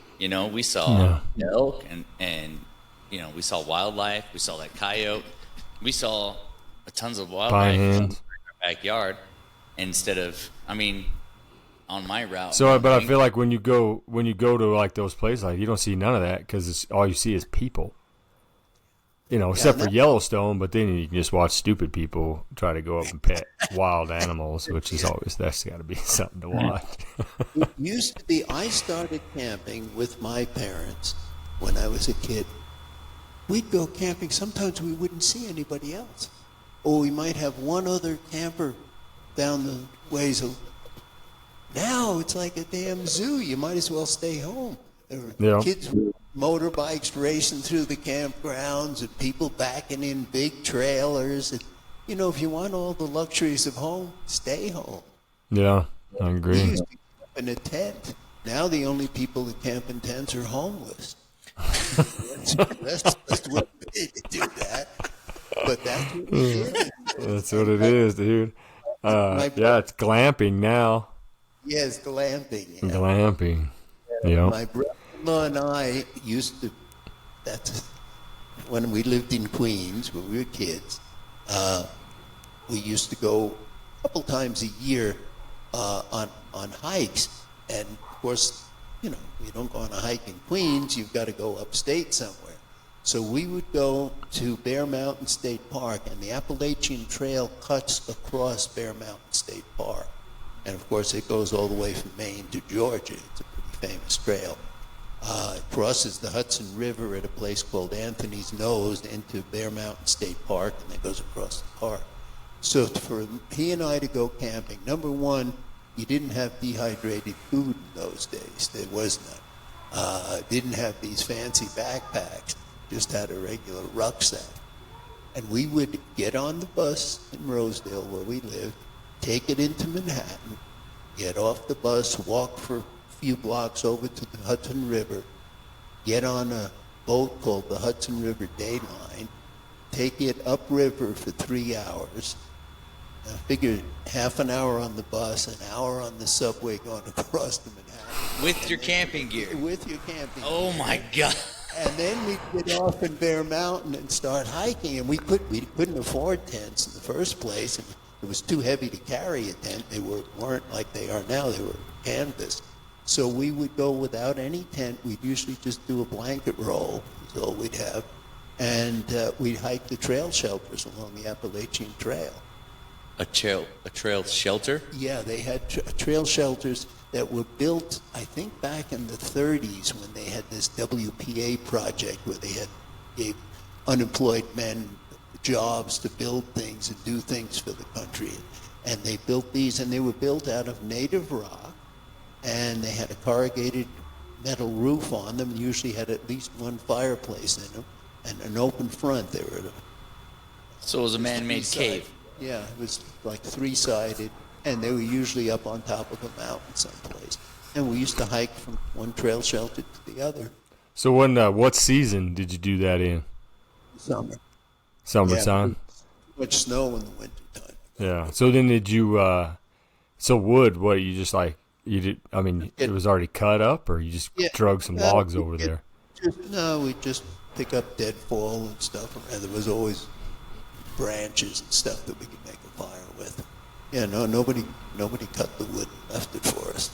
[SPEAKER 3] We saw elk and we saw wildlife. We saw that coyote. We saw tons of wildlife in our backyard instead of, on my route.
[SPEAKER 2] So, but I feel like when you go to like those places, like, you don't see none of that because all you see is people. Except for Yellowstone, but then you can just watch stupid people try to go up and pet wild animals, which is that's got to be something to watch.
[SPEAKER 4] It used to be, I started camping with my parents when I was a kid. We'd go camping. Sometimes we wouldn't see anybody else. Or we might have one other camper down the ways. Now it's like a damn zoo. You might as well stay home. There were kids with motorbikes racing through the campgrounds and people backing in big trailers. And, if you want all the luxuries of home, stay home.
[SPEAKER 2] Yeah, I agree.
[SPEAKER 4] We used to camp in a tent. Now the only people that camp in tents are homeless. That's what we did to do that. But that's what we did.
[SPEAKER 2] That's what it is, dude. It's glamping now.
[SPEAKER 4] Yes, glamping. Yeah.
[SPEAKER 2] Glamping. Yeah.
[SPEAKER 4] My brother-in-law and I used to, that's when we lived in Queens, when we were kids, we used to go a couple times a year on hikes. And, of course, you don't go on a hike in Queens, you've got to go upstate somewhere. So we would go to Bear Mountain State Park, and the Appalachian Trail cuts across Bear Mountain State Park. And, of course, it goes all the way from Maine to Georgia. It's a pretty famous trail. It crosses the Hudson River at a place called Anthony's Nose into Bear Mountain State Park, and then goes across the park. So for he and I to go camping, number one, you didn't have dehydrated food in those days. There was none. Didn't have these fancy backpacks. Just had a regular rucksack. And we would get on the bus in Rosedale, where we lived, take it into Manhattan, get off the bus, walk for a few blocks over to the Hudson River, get on a boat called the Hudson River Dayline, take it upriver for 3 hours. I figured half an hour on the bus, an hour on the subway going across to Manhattan.
[SPEAKER 3] With your camping gear.
[SPEAKER 4] With your camping gear.
[SPEAKER 3] Oh, my God.
[SPEAKER 4] And then we'd get off in Bear Mountain and start hiking, and we couldn't afford tents in the first place. And it was too heavy to carry a tent. They weren't like they are now. They were canvas. So we would go without any tent. We'd usually just do a blanket roll, is all we'd have. And we'd hike the trail shelters along the Appalachian Trail.
[SPEAKER 3] A trail shelter?
[SPEAKER 4] Yeah, they had trail shelters that were built, I think, back in the 30s when they had this WPA project where they gave unemployed men jobs to build things and do things for the country. And they built these, and they were built out of native rock, and they had a corrugated metal roof on them, and usually had at least one fireplace in them, and an open front.
[SPEAKER 3] So it was a man-made cave.
[SPEAKER 4] Yeah, it was like three-sided, and they were usually up on top of a mountain someplace. And we used to hike from one trail shelter to the other.
[SPEAKER 2] So what season did you do that in?
[SPEAKER 4] Summer.
[SPEAKER 2] Summertime?
[SPEAKER 4] Yeah, much snow in the wintertime.
[SPEAKER 2] Yeah. So then did you, so wood, what, you just like, you did, it was already cut up, or you just drug some logs over there?
[SPEAKER 4] We'd just pick up deadfall and stuff, and there was always branches and stuff that we could make a fire with. Yeah, no, nobody cut the wood and left it for us.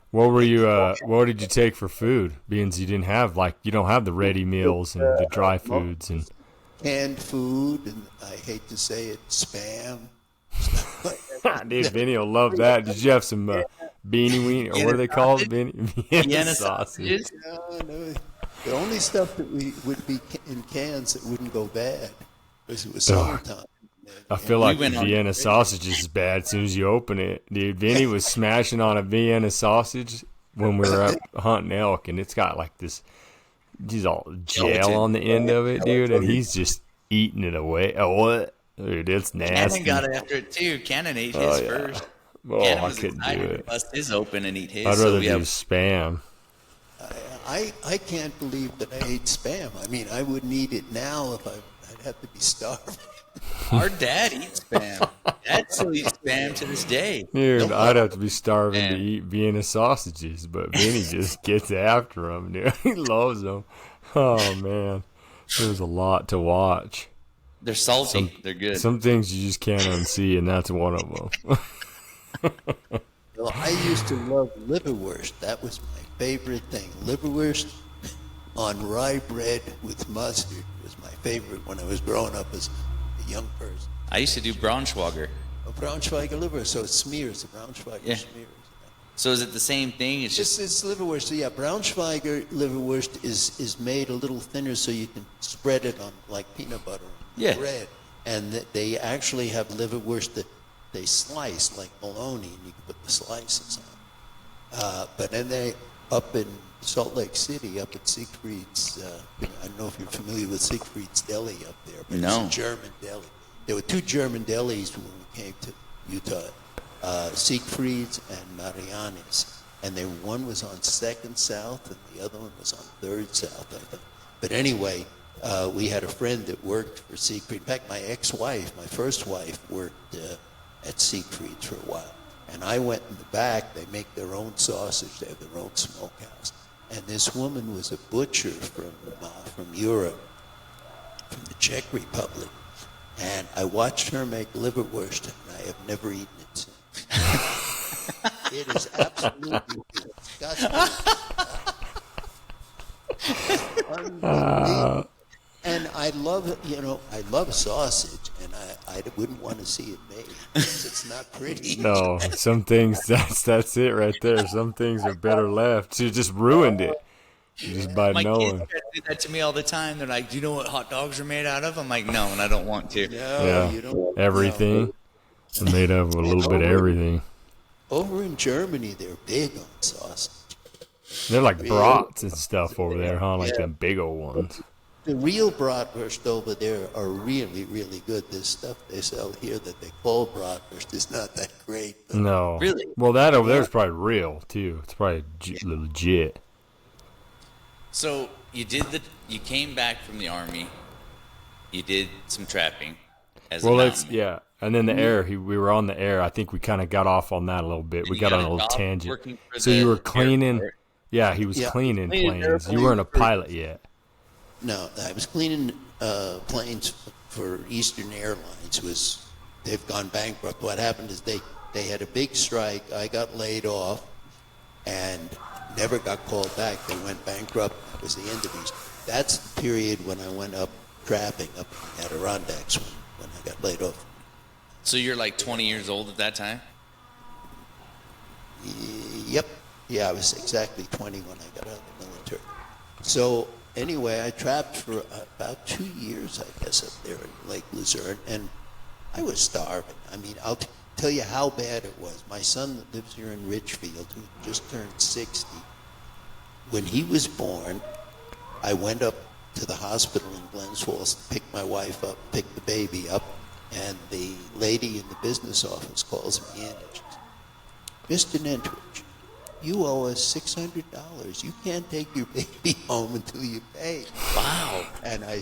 [SPEAKER 2] What did you take for food? Being you didn't have, you don't have the ready meals and the dry foods and
[SPEAKER 4] canned food, and I hate to say it, Spam.
[SPEAKER 2] Dude, Vinny will love that. Did you have some beanie weenie, or what are they called? Vienna sausage.
[SPEAKER 4] No. The only stuff that would be in cans that wouldn't go bad because it was summertime.
[SPEAKER 2] I feel like the Vienna sausage is bad as soon as you open it. Dude, Vinny was smashing on a Vienna sausage when we were up hunting elk, and it's got like this, just all gel on the end of it, dude, and he's just eating it away. Oh, what? Dude, it's
[SPEAKER 3] Cannon
[SPEAKER 2] nasty.
[SPEAKER 3] got after it too. Cannon ate his
[SPEAKER 2] yeah.
[SPEAKER 3] first.
[SPEAKER 2] Oh,
[SPEAKER 3] Cannon
[SPEAKER 2] I
[SPEAKER 3] was
[SPEAKER 2] couldn't do
[SPEAKER 3] excited to
[SPEAKER 2] it.
[SPEAKER 3] bust his open and eat his.
[SPEAKER 2] I'd
[SPEAKER 3] so
[SPEAKER 2] rather
[SPEAKER 3] we
[SPEAKER 2] do
[SPEAKER 3] have
[SPEAKER 2] Spam.
[SPEAKER 4] I can't believe that I ate Spam. I mean, I wouldn't eat it now if I'd have to be starving.
[SPEAKER 3] our dad eats Spam. Dad still eats Spam to this day.
[SPEAKER 2] Dude, I'd have to be starving to
[SPEAKER 3] Man.
[SPEAKER 2] eat Vienna sausages, but Vinny just gets after them, dude. He loves them. Oh, man. There's a lot to watch.
[SPEAKER 3] They're salty. They're good.
[SPEAKER 2] Some things you just can't unsee, and that's one of them.
[SPEAKER 4] Well, I used to love liverwurst. That was my favorite thing. Liverwurst on rye bread with mustard was my favorite when I was growing up as a young person.
[SPEAKER 3] I used to do Braunschweiger.
[SPEAKER 4] A Braunschweiger liverwurst, so it smears. The Braunschweiger
[SPEAKER 3] Yeah.
[SPEAKER 4] smears.
[SPEAKER 3] So is it the same thing? It's just
[SPEAKER 4] It's liverwurst. So yeah, Braunschweiger liverwurst is made a little thinner so you can spread it on like peanut butter on
[SPEAKER 3] Yeah.
[SPEAKER 4] bread. And they actually have liverwurst that they slice like bologna, and you can put the slices on. But then they up in Salt Lake City, up at Siegfried's. I don't know if you're familiar with Siegfried's Deli up there, but
[SPEAKER 3] No.
[SPEAKER 4] it's a German deli. There were two German delis when we came to Utah. Siegfried's and Mariani's, and one was on 2nd South and the other one was on 3rd South, I think. But anyway, we had a friend that worked for Siegfried. In fact, my ex-wife, my first wife, worked at Siegfried's for a while. And I went in the back. They make their own sausage. They have their own smokehouse. And this woman was a butcher from Europe, from the Czech Republic. And I watched her make liverwurst, and I have never eaten it since. It is absolutely disgusting. Unbelievable. And I love sausage, and I wouldn't want to see it made because it's not pretty.
[SPEAKER 2] No, some things, that's it right there. Some things are better left. You just ruined it. Just by
[SPEAKER 3] my
[SPEAKER 2] knowing.
[SPEAKER 3] kids try to do that to me all the time. They're like, "Do you know what hot dogs are made out of?" I'm like, "No, and I don't want to."
[SPEAKER 4] No,
[SPEAKER 2] Yeah,
[SPEAKER 4] you don't.
[SPEAKER 2] everything. They're made of a little bit of everything.
[SPEAKER 4] Over in Germany, they're big on sausage.
[SPEAKER 2] They're like brats and stuff over there, huh? Like them big old ones.
[SPEAKER 4] The real bratwurst over there are really, really good. This stuff they sell here that they call bratwurst is not that great. But
[SPEAKER 2] No.
[SPEAKER 3] Really?
[SPEAKER 2] Well, that over there is probably real, too. It's probably legit.
[SPEAKER 3] So you came back from the army. You did some trapping as
[SPEAKER 2] Well,
[SPEAKER 3] a
[SPEAKER 2] let's,
[SPEAKER 3] mountain.
[SPEAKER 2] yeah. And then the air, we were on the air. I think we kind of got off on that a little bit. We
[SPEAKER 3] you
[SPEAKER 2] got
[SPEAKER 3] got
[SPEAKER 2] on a
[SPEAKER 3] a
[SPEAKER 2] little
[SPEAKER 3] job
[SPEAKER 2] tangent.
[SPEAKER 3] working for
[SPEAKER 2] So
[SPEAKER 3] the
[SPEAKER 2] you were cleaning.
[SPEAKER 3] airport?
[SPEAKER 2] Yeah, he was
[SPEAKER 4] Yeah.
[SPEAKER 2] cleaning
[SPEAKER 3] Cleaning
[SPEAKER 2] planes. You
[SPEAKER 4] airplanes
[SPEAKER 2] weren't a
[SPEAKER 4] for-
[SPEAKER 2] pilot yet.
[SPEAKER 4] no, I was cleaning planes for Eastern Airlines. They've gone bankrupt. What happened is they had a big strike. I got laid off and never got called back. They went bankrupt. That was the end of these. That's the period when I went up trapping up in the Adirondacks when I got laid off.
[SPEAKER 3] So you're like 20 years old at that time?
[SPEAKER 4] Yep. Yeah, I was exactly 20 when I got out of the military. So anyway, I trapped for about 2 years, I guess, up there in Lake Luzerne, and I was starving. I mean, I'll tell you how bad it was. My son that lives here in Ridgefield, who just turned 60, when he was born, I went up to the hospital in Glens Falls to pick my wife up, pick the baby up, and the lady in the business office calls me in and she says, "Mr. Nentridge, you owe us $600. You can't take your baby home until you pay."
[SPEAKER 3] Wow.
[SPEAKER 4] And I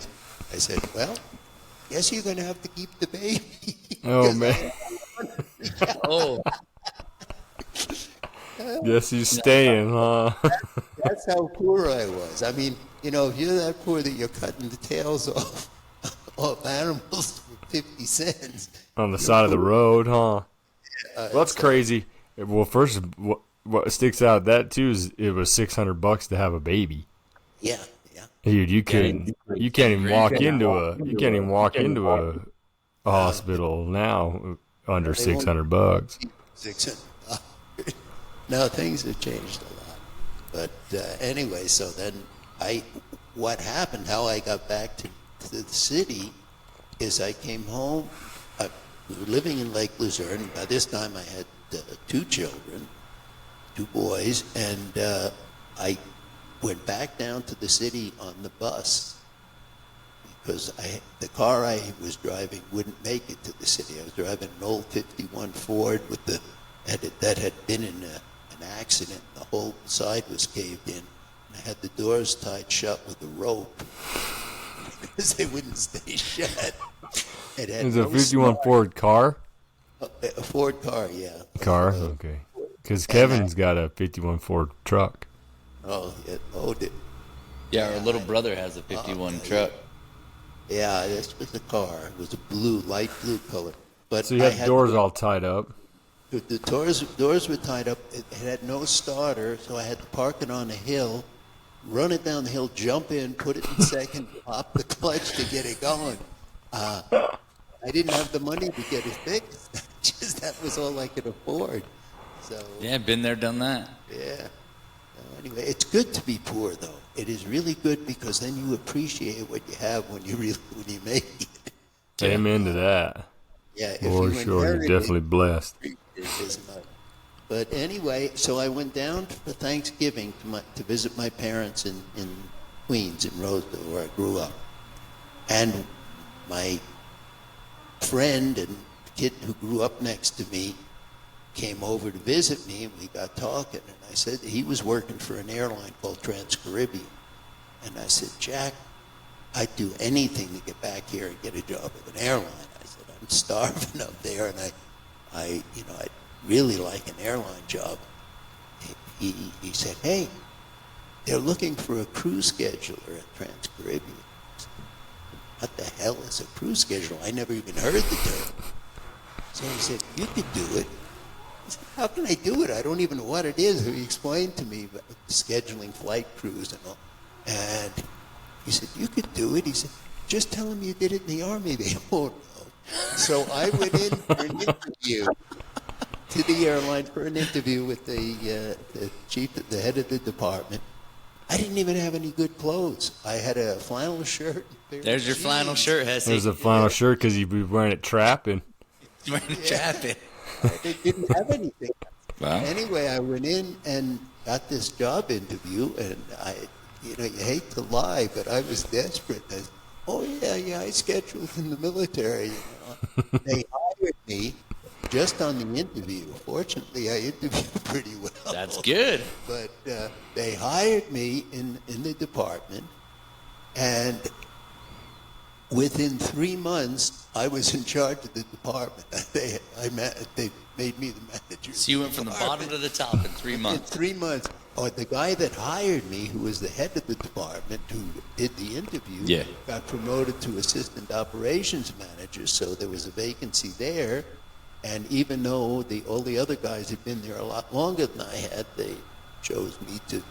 [SPEAKER 4] said, "Well, guess you're going to have to keep the baby."
[SPEAKER 2] Oh,
[SPEAKER 4] 'Cause
[SPEAKER 2] man.
[SPEAKER 3] Oh,
[SPEAKER 2] Guess he's staying, huh?
[SPEAKER 4] That's how poor I was. I mean, if you're that poor that you're cutting the tails off animals for 50 cents.
[SPEAKER 2] On the side of the road, huh? Well, that's crazy. Well, first, what sticks out of that too is it was $600 to have a baby.
[SPEAKER 4] Yeah.
[SPEAKER 2] Dude, you can't even walk into a hospital now under $600.
[SPEAKER 4] $600. No, things have changed a lot. But anyway, so then what happened, how I got back to the city is I came home. We were living in Lake Luzerne. By this time I had 2 children, 2 boys, and I went back down to the city on the bus because the car I was driving wouldn't make it to the city. I was driving an old 51 Ford with that had been in an accident. The whole side was caved in. And I had the doors tied shut with a rope because they wouldn't stay shut. It
[SPEAKER 2] was a 51 Ford car?
[SPEAKER 4] A Ford car, yeah.
[SPEAKER 2] Car? Okay. Because Kevin's got a 51 Ford truck.
[SPEAKER 4] Oh, yeah. Oh,
[SPEAKER 3] Yeah, our little brother has a 51 truck.
[SPEAKER 4] yeah, this was a car. It was a light blue color. But
[SPEAKER 2] So you had the doors all tied up.
[SPEAKER 4] The doors were tied up. It had no starter, so I had to park it on a hill, run it down the hill, jump in, put it in second, pop the clutch to get it going. I didn't have the money to get it fixed. Just that was all I could afford. So
[SPEAKER 3] Yeah, been there, done that.
[SPEAKER 4] yeah. Anyway, it's good to be poor, though. It is really good because then you appreciate what you have when you make it.
[SPEAKER 2] Amen to that.
[SPEAKER 4] Yeah, if
[SPEAKER 2] For
[SPEAKER 4] you
[SPEAKER 2] sure. You're
[SPEAKER 4] inherit
[SPEAKER 2] definitely
[SPEAKER 4] it,
[SPEAKER 2] blessed.
[SPEAKER 4] it is not. But anyway, so I went down for Thanksgiving to visit my parents in Queens, in Roseville, where I grew up. And my friend and kid who grew up next to me came over to visit me, and we got talking. And I said he was working for an airline called Trans-Caribbean. And I said, Jack, I'd do anything to get back here and get a job with an airline. I said, I'm starving up there, and I'd really like an airline job. He said, hey, they're looking for a crew scheduler at Trans-Caribbean. I said, what the hell is a crew scheduler? I never even heard the term. So he said, you could do it. I said, how can I do it? I don't even know what it is. He explained to me about scheduling flight crews and all. And he said, you could do it. He said, just tell them you did it in the Army. They won't know. So I went in for an interview to the airline for an interview with the chief, the head of the department. I didn't even have any good clothes. I had a flannel shirt.
[SPEAKER 3] There's your flannel shirt, Hessey.
[SPEAKER 2] There's a flannel shirt because you'd be wearing it trapping.
[SPEAKER 3] Wearing a jacket.
[SPEAKER 4] They didn't have anything.
[SPEAKER 3] Wow.
[SPEAKER 4] Anyway, I went in and got this job interview, and you hate to lie, but I was desperate. I scheduled in the military. They hired me just on the interview. Fortunately, I interviewed pretty well.
[SPEAKER 3] That's good.
[SPEAKER 4] But they hired me in the department, and within 3 months, I was in charge of the department. They made me the manager.
[SPEAKER 3] So you went from the bottom to the top in 3 months.
[SPEAKER 4] In 3 months. The guy that hired me, who was the head of the department, who did the interview, got promoted to assistant operations manager, so there was a vacancy there. And even though all the other guys had been there a lot longer than I had, they chose me to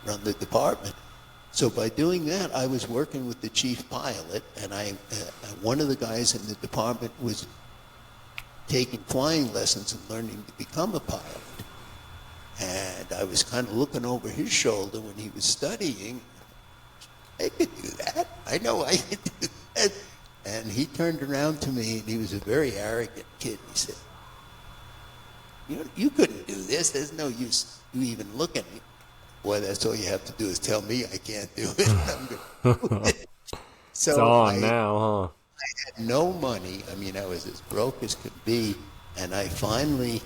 [SPEAKER 4] run the department. So by doing that, I was working with the chief pilot, and one of the guys in the department was taking flying lessons and learning to become a pilot. And I was kind of looking over his shoulder when he was studying. I could do that. I know I could do that. And he turned around to me, and he was a very arrogant kid. He said, you couldn't do this. There's no use you even look at me. Boy, that's all you have to do is tell me I can't do it. I'm going to do it. So
[SPEAKER 2] It's on now, huh?
[SPEAKER 4] I had no money. I mean, I was as broke as could be. And I finally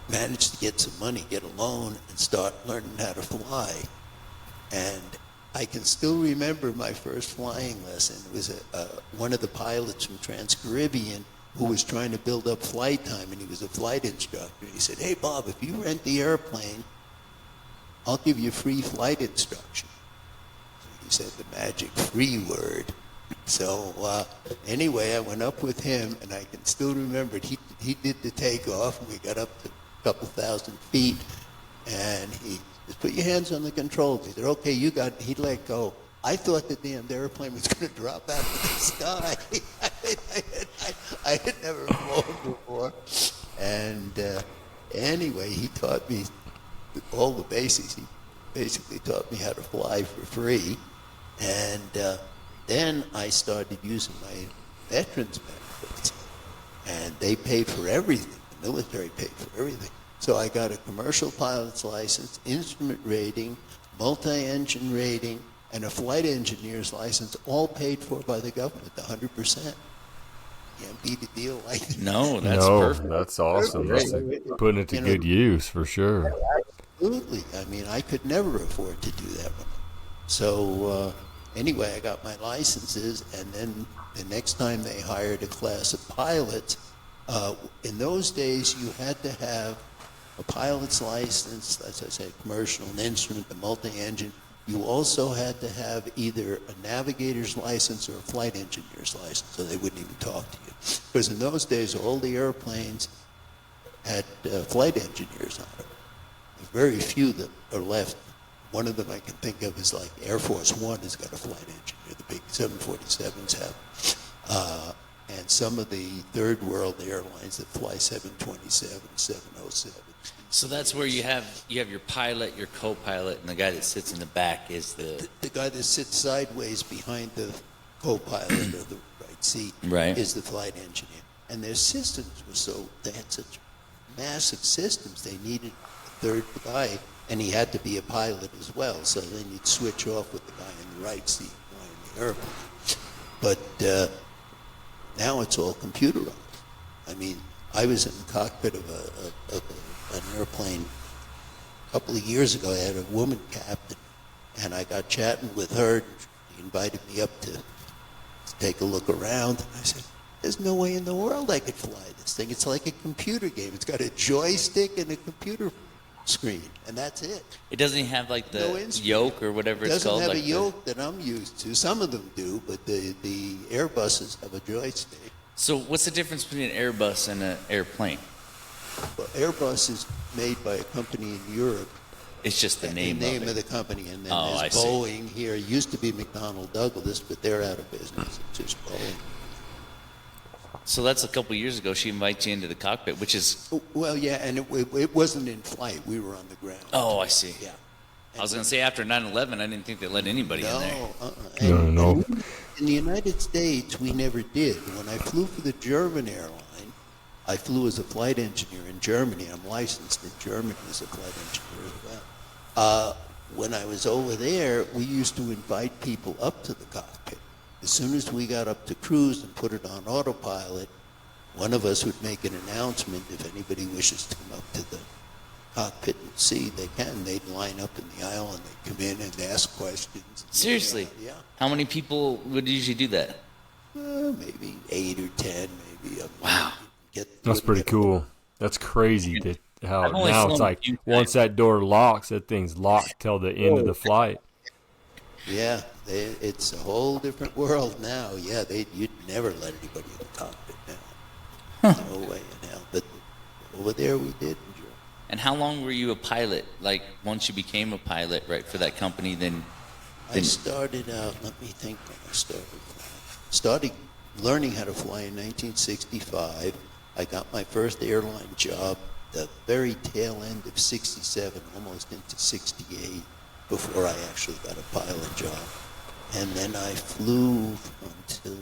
[SPEAKER 4] managed to get some money, get a loan, and start learning how to fly. And I can still remember my first flying lesson. It was one of the pilots from Trans-Caribbean who was trying to build up flight time, and he was a flight instructor. He said, hey, Bob, if you rent the airplane, I'll give you free flight instruction. So he said the magic free word. So anyway, I went up with him, and I can still remember it. He did the takeoff, and we got up to a couple thousand feet, and he just put your hands on the controls. He said, okay, you got it. He let go. I thought the damn airplane was going to drop out of the sky. I had never flown before. And anyway, he taught me all the basics. He basically taught me how to fly for free. And then I started using my veterans benefits. And they paid for everything. The military paid for everything. So I got a commercial pilot's license, instrument rating, multi-engine rating, and a flight engineer's license, all paid for by the government, 100%. Can't beat a deal like that.
[SPEAKER 3] No, that's
[SPEAKER 2] no,
[SPEAKER 3] perfect.
[SPEAKER 2] that's awesome.
[SPEAKER 3] Great.
[SPEAKER 2] That's putting it to
[SPEAKER 4] You know,
[SPEAKER 2] good use for sure.
[SPEAKER 4] Absolutely. I mean, I could never afford to do that one. So anyway, I got my licenses, and then the next time they hired a class of pilots, in those days you had to have a pilot's license, as I said, commercial, an instrument, a multi-engine. You also had to have either a navigator's license or a flight engineer's license, so they wouldn't even talk to you. Because in those days, all the airplanes had flight engineers on them. Very few that are left. One of them I can think of is like Air Force One has got a flight engineer. The big 747s have. And some of the third world airlines that fly 727, 707.
[SPEAKER 3] So that's where you have your pilot, your co-pilot, and the guy that sits in the back is the
[SPEAKER 4] guy that sits sideways behind the co-pilot or the right seat
[SPEAKER 3] Right.
[SPEAKER 4] is the flight engineer. And their systems were so, they had such massive systems, they needed a third guy, and he had to be a pilot as well. So then you'd switch off with the guy in the right seat flying the airplane. But now it's all computerized. I mean, I was in the cockpit of an airplane a couple of years ago. I had a woman captain, and I got chatting with her. She invited me up to take a look around. And I said, there's no way in the world I could fly this thing. It's like a computer game. It's got a joystick and a computer screen, and that's it.
[SPEAKER 3] It doesn't even have like the
[SPEAKER 4] No instrument.
[SPEAKER 3] yoke or whatever it's called.
[SPEAKER 4] It doesn't have
[SPEAKER 3] like
[SPEAKER 4] a yoke that I'm used to. Some of them do, but the Airbuses have a joystick.
[SPEAKER 3] So what's the difference between an Airbus and an airplane?
[SPEAKER 4] Well, Airbus is made by a company in Europe.
[SPEAKER 3] It's just the name,
[SPEAKER 4] The name
[SPEAKER 3] of
[SPEAKER 4] of
[SPEAKER 3] it.
[SPEAKER 4] the company, and then
[SPEAKER 3] Oh, I
[SPEAKER 4] there's
[SPEAKER 3] see.
[SPEAKER 4] Boeing here. It used to be McDonnell Douglas, but they're out of business. It's just Boeing.
[SPEAKER 3] So that's a couple years ago. She invites you into the cockpit, which is
[SPEAKER 4] Well, yeah, and it wasn't in flight. We were on the ground.
[SPEAKER 3] oh, I see.
[SPEAKER 4] Yeah.
[SPEAKER 3] I was gonna say after 9/11, I didn't think they let anybody in there.
[SPEAKER 4] No,
[SPEAKER 2] No.
[SPEAKER 4] In the United States, we never did. When I flew for the German airline, I flew as a flight engineer in Germany. I'm licensed in Germany as a flight engineer as well. When I was over there, we used to invite people up to the cockpit. As soon as we got up to cruise and put it on autopilot, one of us would make an announcement. If anybody wishes to come up to the cockpit and see, they can. They'd line up in the aisle and they'd come in and ask questions.
[SPEAKER 3] Seriously?
[SPEAKER 4] Yeah.
[SPEAKER 3] How many people would usually do that?
[SPEAKER 4] Maybe 8 or 10, maybe.
[SPEAKER 3] Wow.
[SPEAKER 2] That's pretty cool. That's crazy that how
[SPEAKER 3] I've only
[SPEAKER 2] now it's
[SPEAKER 3] flown a
[SPEAKER 2] like
[SPEAKER 3] few
[SPEAKER 2] once that door locks, that thing's locked till the end of the flight.
[SPEAKER 4] Yeah, it's a whole different world now. Yeah, you'd never let anybody in the cockpit now. No way in hell. But over there we did enjoy.
[SPEAKER 3] And how long were you a pilot? Like once you became a pilot, right, for that company, then
[SPEAKER 4] I started out, let me think when I started. Started learning how to fly in 1965. I got my first airline job the very tail end of 67, almost into 68, before I actually got a pilot job. And then I flew until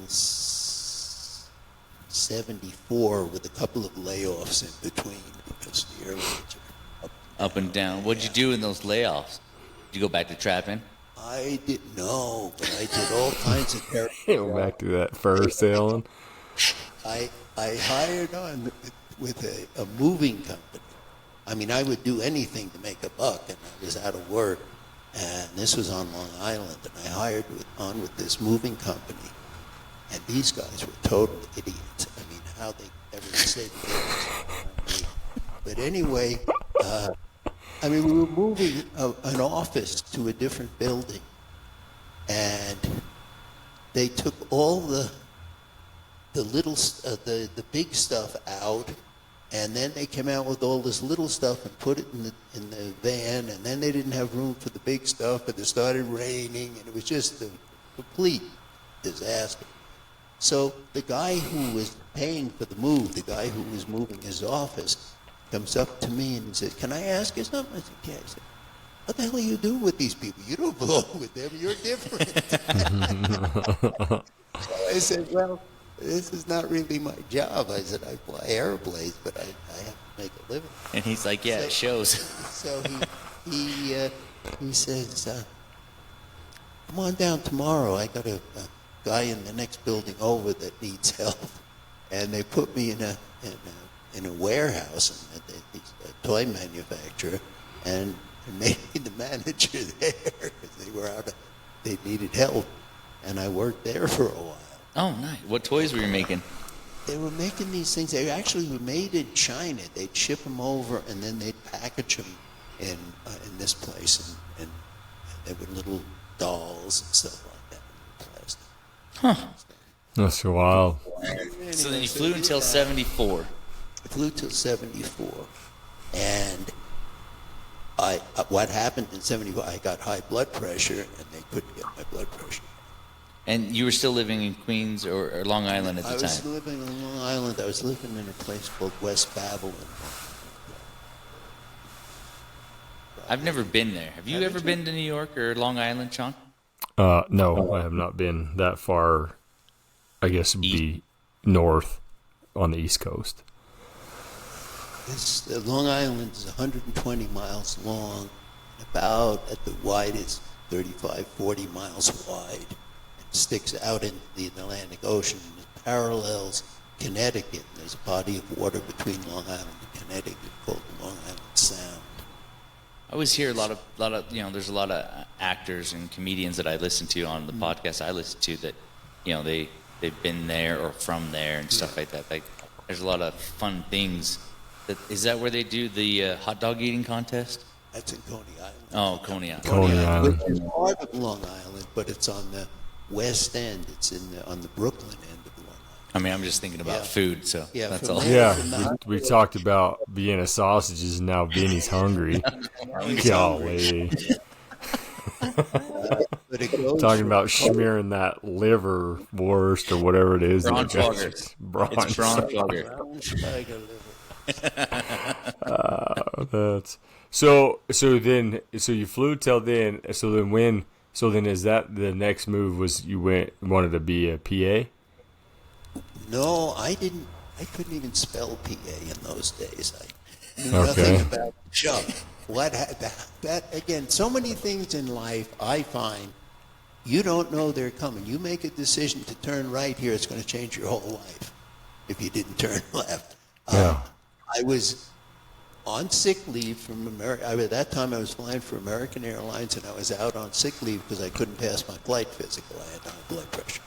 [SPEAKER 4] 74 with a couple of layoffs in between because the airlines are
[SPEAKER 3] up and down. What'd you do in those layoffs? Did you go back to trapping?
[SPEAKER 4] I didn't know, but I did all kinds of terrible.
[SPEAKER 2] Go back to that fur sailing.
[SPEAKER 4] I hired on with a moving company. I mean, I would do anything to make a buck, and I was out of work. And this was on Long Island, and I hired on with this moving company. And these guys were total idiots. I mean, how they ever said this. But anyway, I mean, we were moving an office to a different building, and they took all the big stuff out, and then they came out with all this little stuff and put it in the van, and then they didn't have room for the big stuff, and it started raining, and it was just a complete disaster. So the guy who was paying for the move, the guy who was moving his office, comes up to me and says, "Can I ask you something?" I said, "Yeah." He said, "What the hell are you doing with these people? You don't belong with them. You're different." So I said, "Well, this is not really my job." I said, "I fly airplanes, but I have to make a living."
[SPEAKER 3] And he's like, yeah, it shows.
[SPEAKER 4] So he says, come on down tomorrow. I got a guy in the next building over that needs help. And they put me in a warehouse, a toy manufacturer, and made me the manager there because they needed help. And I worked there for a while.
[SPEAKER 3] Oh, nice. What toys were you making?
[SPEAKER 4] They were making these things. They actually were made in China. They'd ship them over, and then they'd package them in this place, and they were little dolls and stuff like that in plastic.
[SPEAKER 3] Huh.
[SPEAKER 2] That's wild.
[SPEAKER 3] So then you flew until 74.
[SPEAKER 4] I flew till 74, and what happened in 74? I got high blood pressure, and they couldn't get my blood pressure.
[SPEAKER 3] And you were still living in Queens or Long Island at the time?
[SPEAKER 4] I was living on Long Island. I was living in a place called West Babylon.
[SPEAKER 3] I've never been there. Have you ever been to New York or Long Island, Sean?
[SPEAKER 2] No, I have not been that far. I guess it'd be north on the East Coast.
[SPEAKER 4] Long Island is 120 miles long, about at the widest 35, 40 miles wide. It sticks out into the Atlantic Ocean. It parallels Connecticut. There's a body of water between Long Island and Connecticut called the Long Island Sound.
[SPEAKER 3] I always hear a lot of there's a lot of actors and comedians that I listen to on the podcast I listen to that, they've been there or from there and stuff like that. Like, there's a lot of fun things. Is that where they do the hot dog eating contest?
[SPEAKER 4] That's in Coney Island.
[SPEAKER 3] Oh, Coney Island.
[SPEAKER 2] Coney Island.
[SPEAKER 4] Which is part of Long Island, but it's on the west end. It's on the Brooklyn end of Long Island.
[SPEAKER 3] I mean, I'm just thinking about food, so that's all.
[SPEAKER 2] Yeah, we talked about Vienna sausages, and now Vinny's hungry. Golly. Talking about smearing that liverwurst or whatever it is.
[SPEAKER 3] Braunschweiger.
[SPEAKER 2] It's
[SPEAKER 3] Braunschweiger.
[SPEAKER 2] That's so you flew till then. So then is that the next move? Was you wanted to be a PA?
[SPEAKER 4] No, I didn't. I couldn't even spell PA in those days. I knew nothing about the job. That again, so many things in life I find you don't know they're coming. You make a decision to turn right here, it's going to change your whole life if you didn't turn left.
[SPEAKER 2] Yeah.
[SPEAKER 4] I was on sick leave from America. At that time, I was flying for American Airlines, and I was out on sick leave because I couldn't pass my flight physical. I had high blood pressure.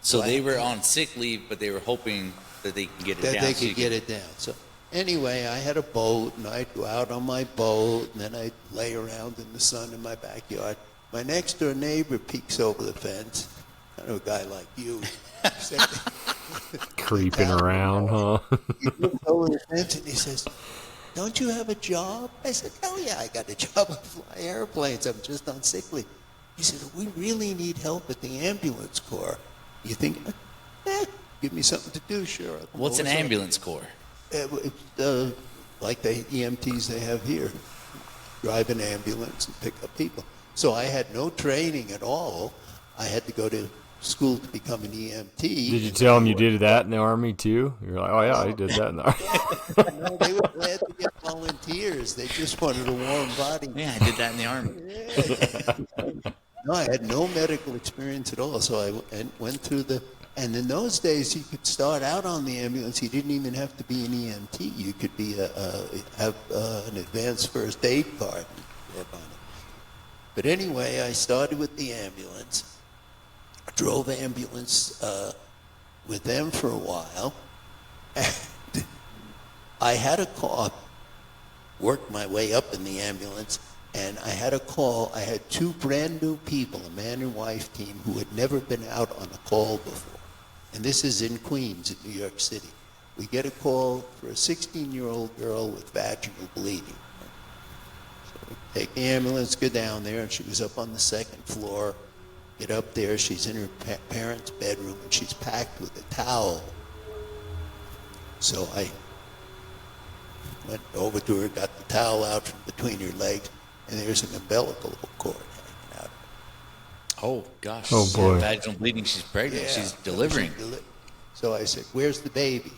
[SPEAKER 3] So they were on sick leave, but they were hoping that they could get it down.
[SPEAKER 4] That they could get it down. So anyway, I had a boat, and I'd go out on my boat, and then I'd lay around in the sun in my backyard. My next-door neighbor peeks over the fence, kind of a guy like you.
[SPEAKER 2] Creeping around, huh?
[SPEAKER 4] He looks over the fence, and he says, "Don't you have a job?" I said, "Oh, yeah, I got a job. I fly airplanes. I'm just on sick leave." He said, "We really need help at the ambulance corps." You think, give me something to do, sure.
[SPEAKER 3] What's an ambulance corps?
[SPEAKER 4] Like the EMTs they have here. Drive an ambulance and pick up people. So I had no training at all. I had to go to school to become an EMT.
[SPEAKER 2] Did you tell them you did that in the Army too? You're like, oh yeah, I did that in the Army.
[SPEAKER 4] No, they were glad to get volunteers. They just wanted a warm body.
[SPEAKER 3] Yeah, I did that in the Army.
[SPEAKER 4] Yeah. No, I had no medical experience at all. So I went through and in those days you could start out on the ambulance. You didn't even have to be an EMT. You could be have an advanced first aid card and work on it. But anyway, I started with the ambulance. I drove ambulance with them for a while. And I had a call, worked my way up in the ambulance, and I had a call. I had two brand new people, a man and wife team, who had never been out on a call before. And this is in Queens, in New York City. We get a call for a 16-year-old girl with vaginal bleeding. So we take the ambulance, go down there, and she was up on the second floor. Get up there, she's in her parents' bedroom, and she's packed with a towel. So I went over to her, got the towel out from between her legs, and there's an umbilical cord hanging out.
[SPEAKER 3] Oh, gosh.
[SPEAKER 2] Oh, boy.
[SPEAKER 3] Vaginal bleeding. She's pregnant.
[SPEAKER 4] Yeah,
[SPEAKER 3] She's delivering.
[SPEAKER 4] So I said, "Where's the baby?"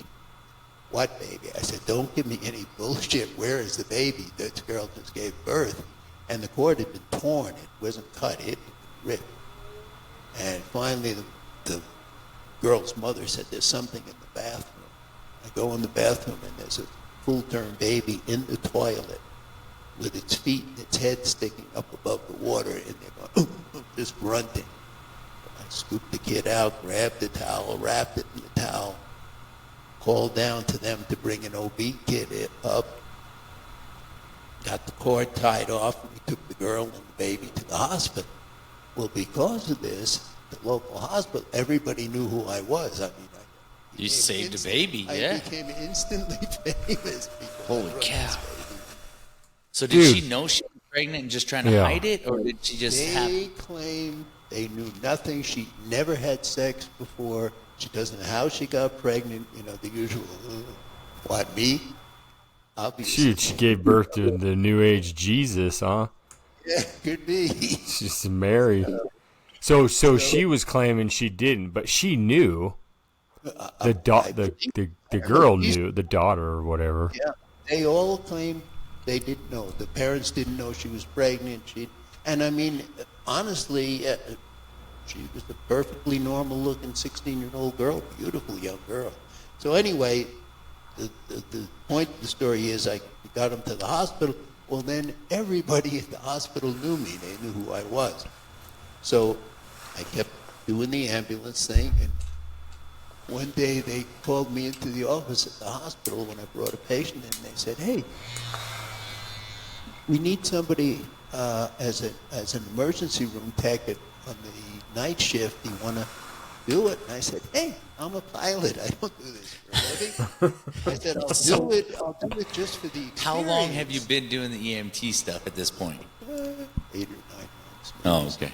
[SPEAKER 4] "What baby?" I said, "Don't give me any bullshit. Where is the baby?" This girl just gave birth, and the cord had been torn. It wasn't cut. It ripped. And finally, the girl's mother said, there's something in the bathroom. I go in the bathroom, and there's a full-term baby in the toilet with its feet and its head sticking up above the water, and they're going, just grunting. I scooped the kid out, grabbed the towel, wrapped it in the towel, called down to them to bring an OB kid up, got the cord tied off, and we took the girl and the baby to the hospital. Well, because of this, the local hospital, everybody knew who I was. I mean,
[SPEAKER 3] You saved a baby, yeah.
[SPEAKER 4] I became instantly famous.
[SPEAKER 3] Holy cow. So did
[SPEAKER 2] Dude.
[SPEAKER 3] she know she was pregnant and just trying to hide it? Or did she just
[SPEAKER 4] They claim they knew nothing. She never had sex before. She doesn't know how she got pregnant. You know, the usual, what, me? Obviously.
[SPEAKER 2] Shoot, she gave birth to the new age Jesus, huh?
[SPEAKER 4] Yeah, could be.
[SPEAKER 2] She's Mary. So she was claiming she didn't, but she knew. The girl knew, the daughter or whatever.
[SPEAKER 4] Yeah, they all claim they didn't know. The parents didn't know she was pregnant. And I mean, honestly, she was a perfectly normal-looking 16-year-old girl, beautiful young girl. So anyway, the point of the story is I got them to the hospital. Well, then everybody at the hospital knew me. They knew who I was. So I kept doing the ambulance thing, and one day they called me into the office at the hospital when I brought a patient in, and they said, hey, we need somebody as an emergency room tech on the night shift. Do you want to do it? And I said, hey, I'm a pilot. I don't do this for a living. I said, I'll do it just for the experience.
[SPEAKER 3] How long have you been doing the EMT stuff at this point?
[SPEAKER 4] 8 or 9 months.
[SPEAKER 3] Oh, okay.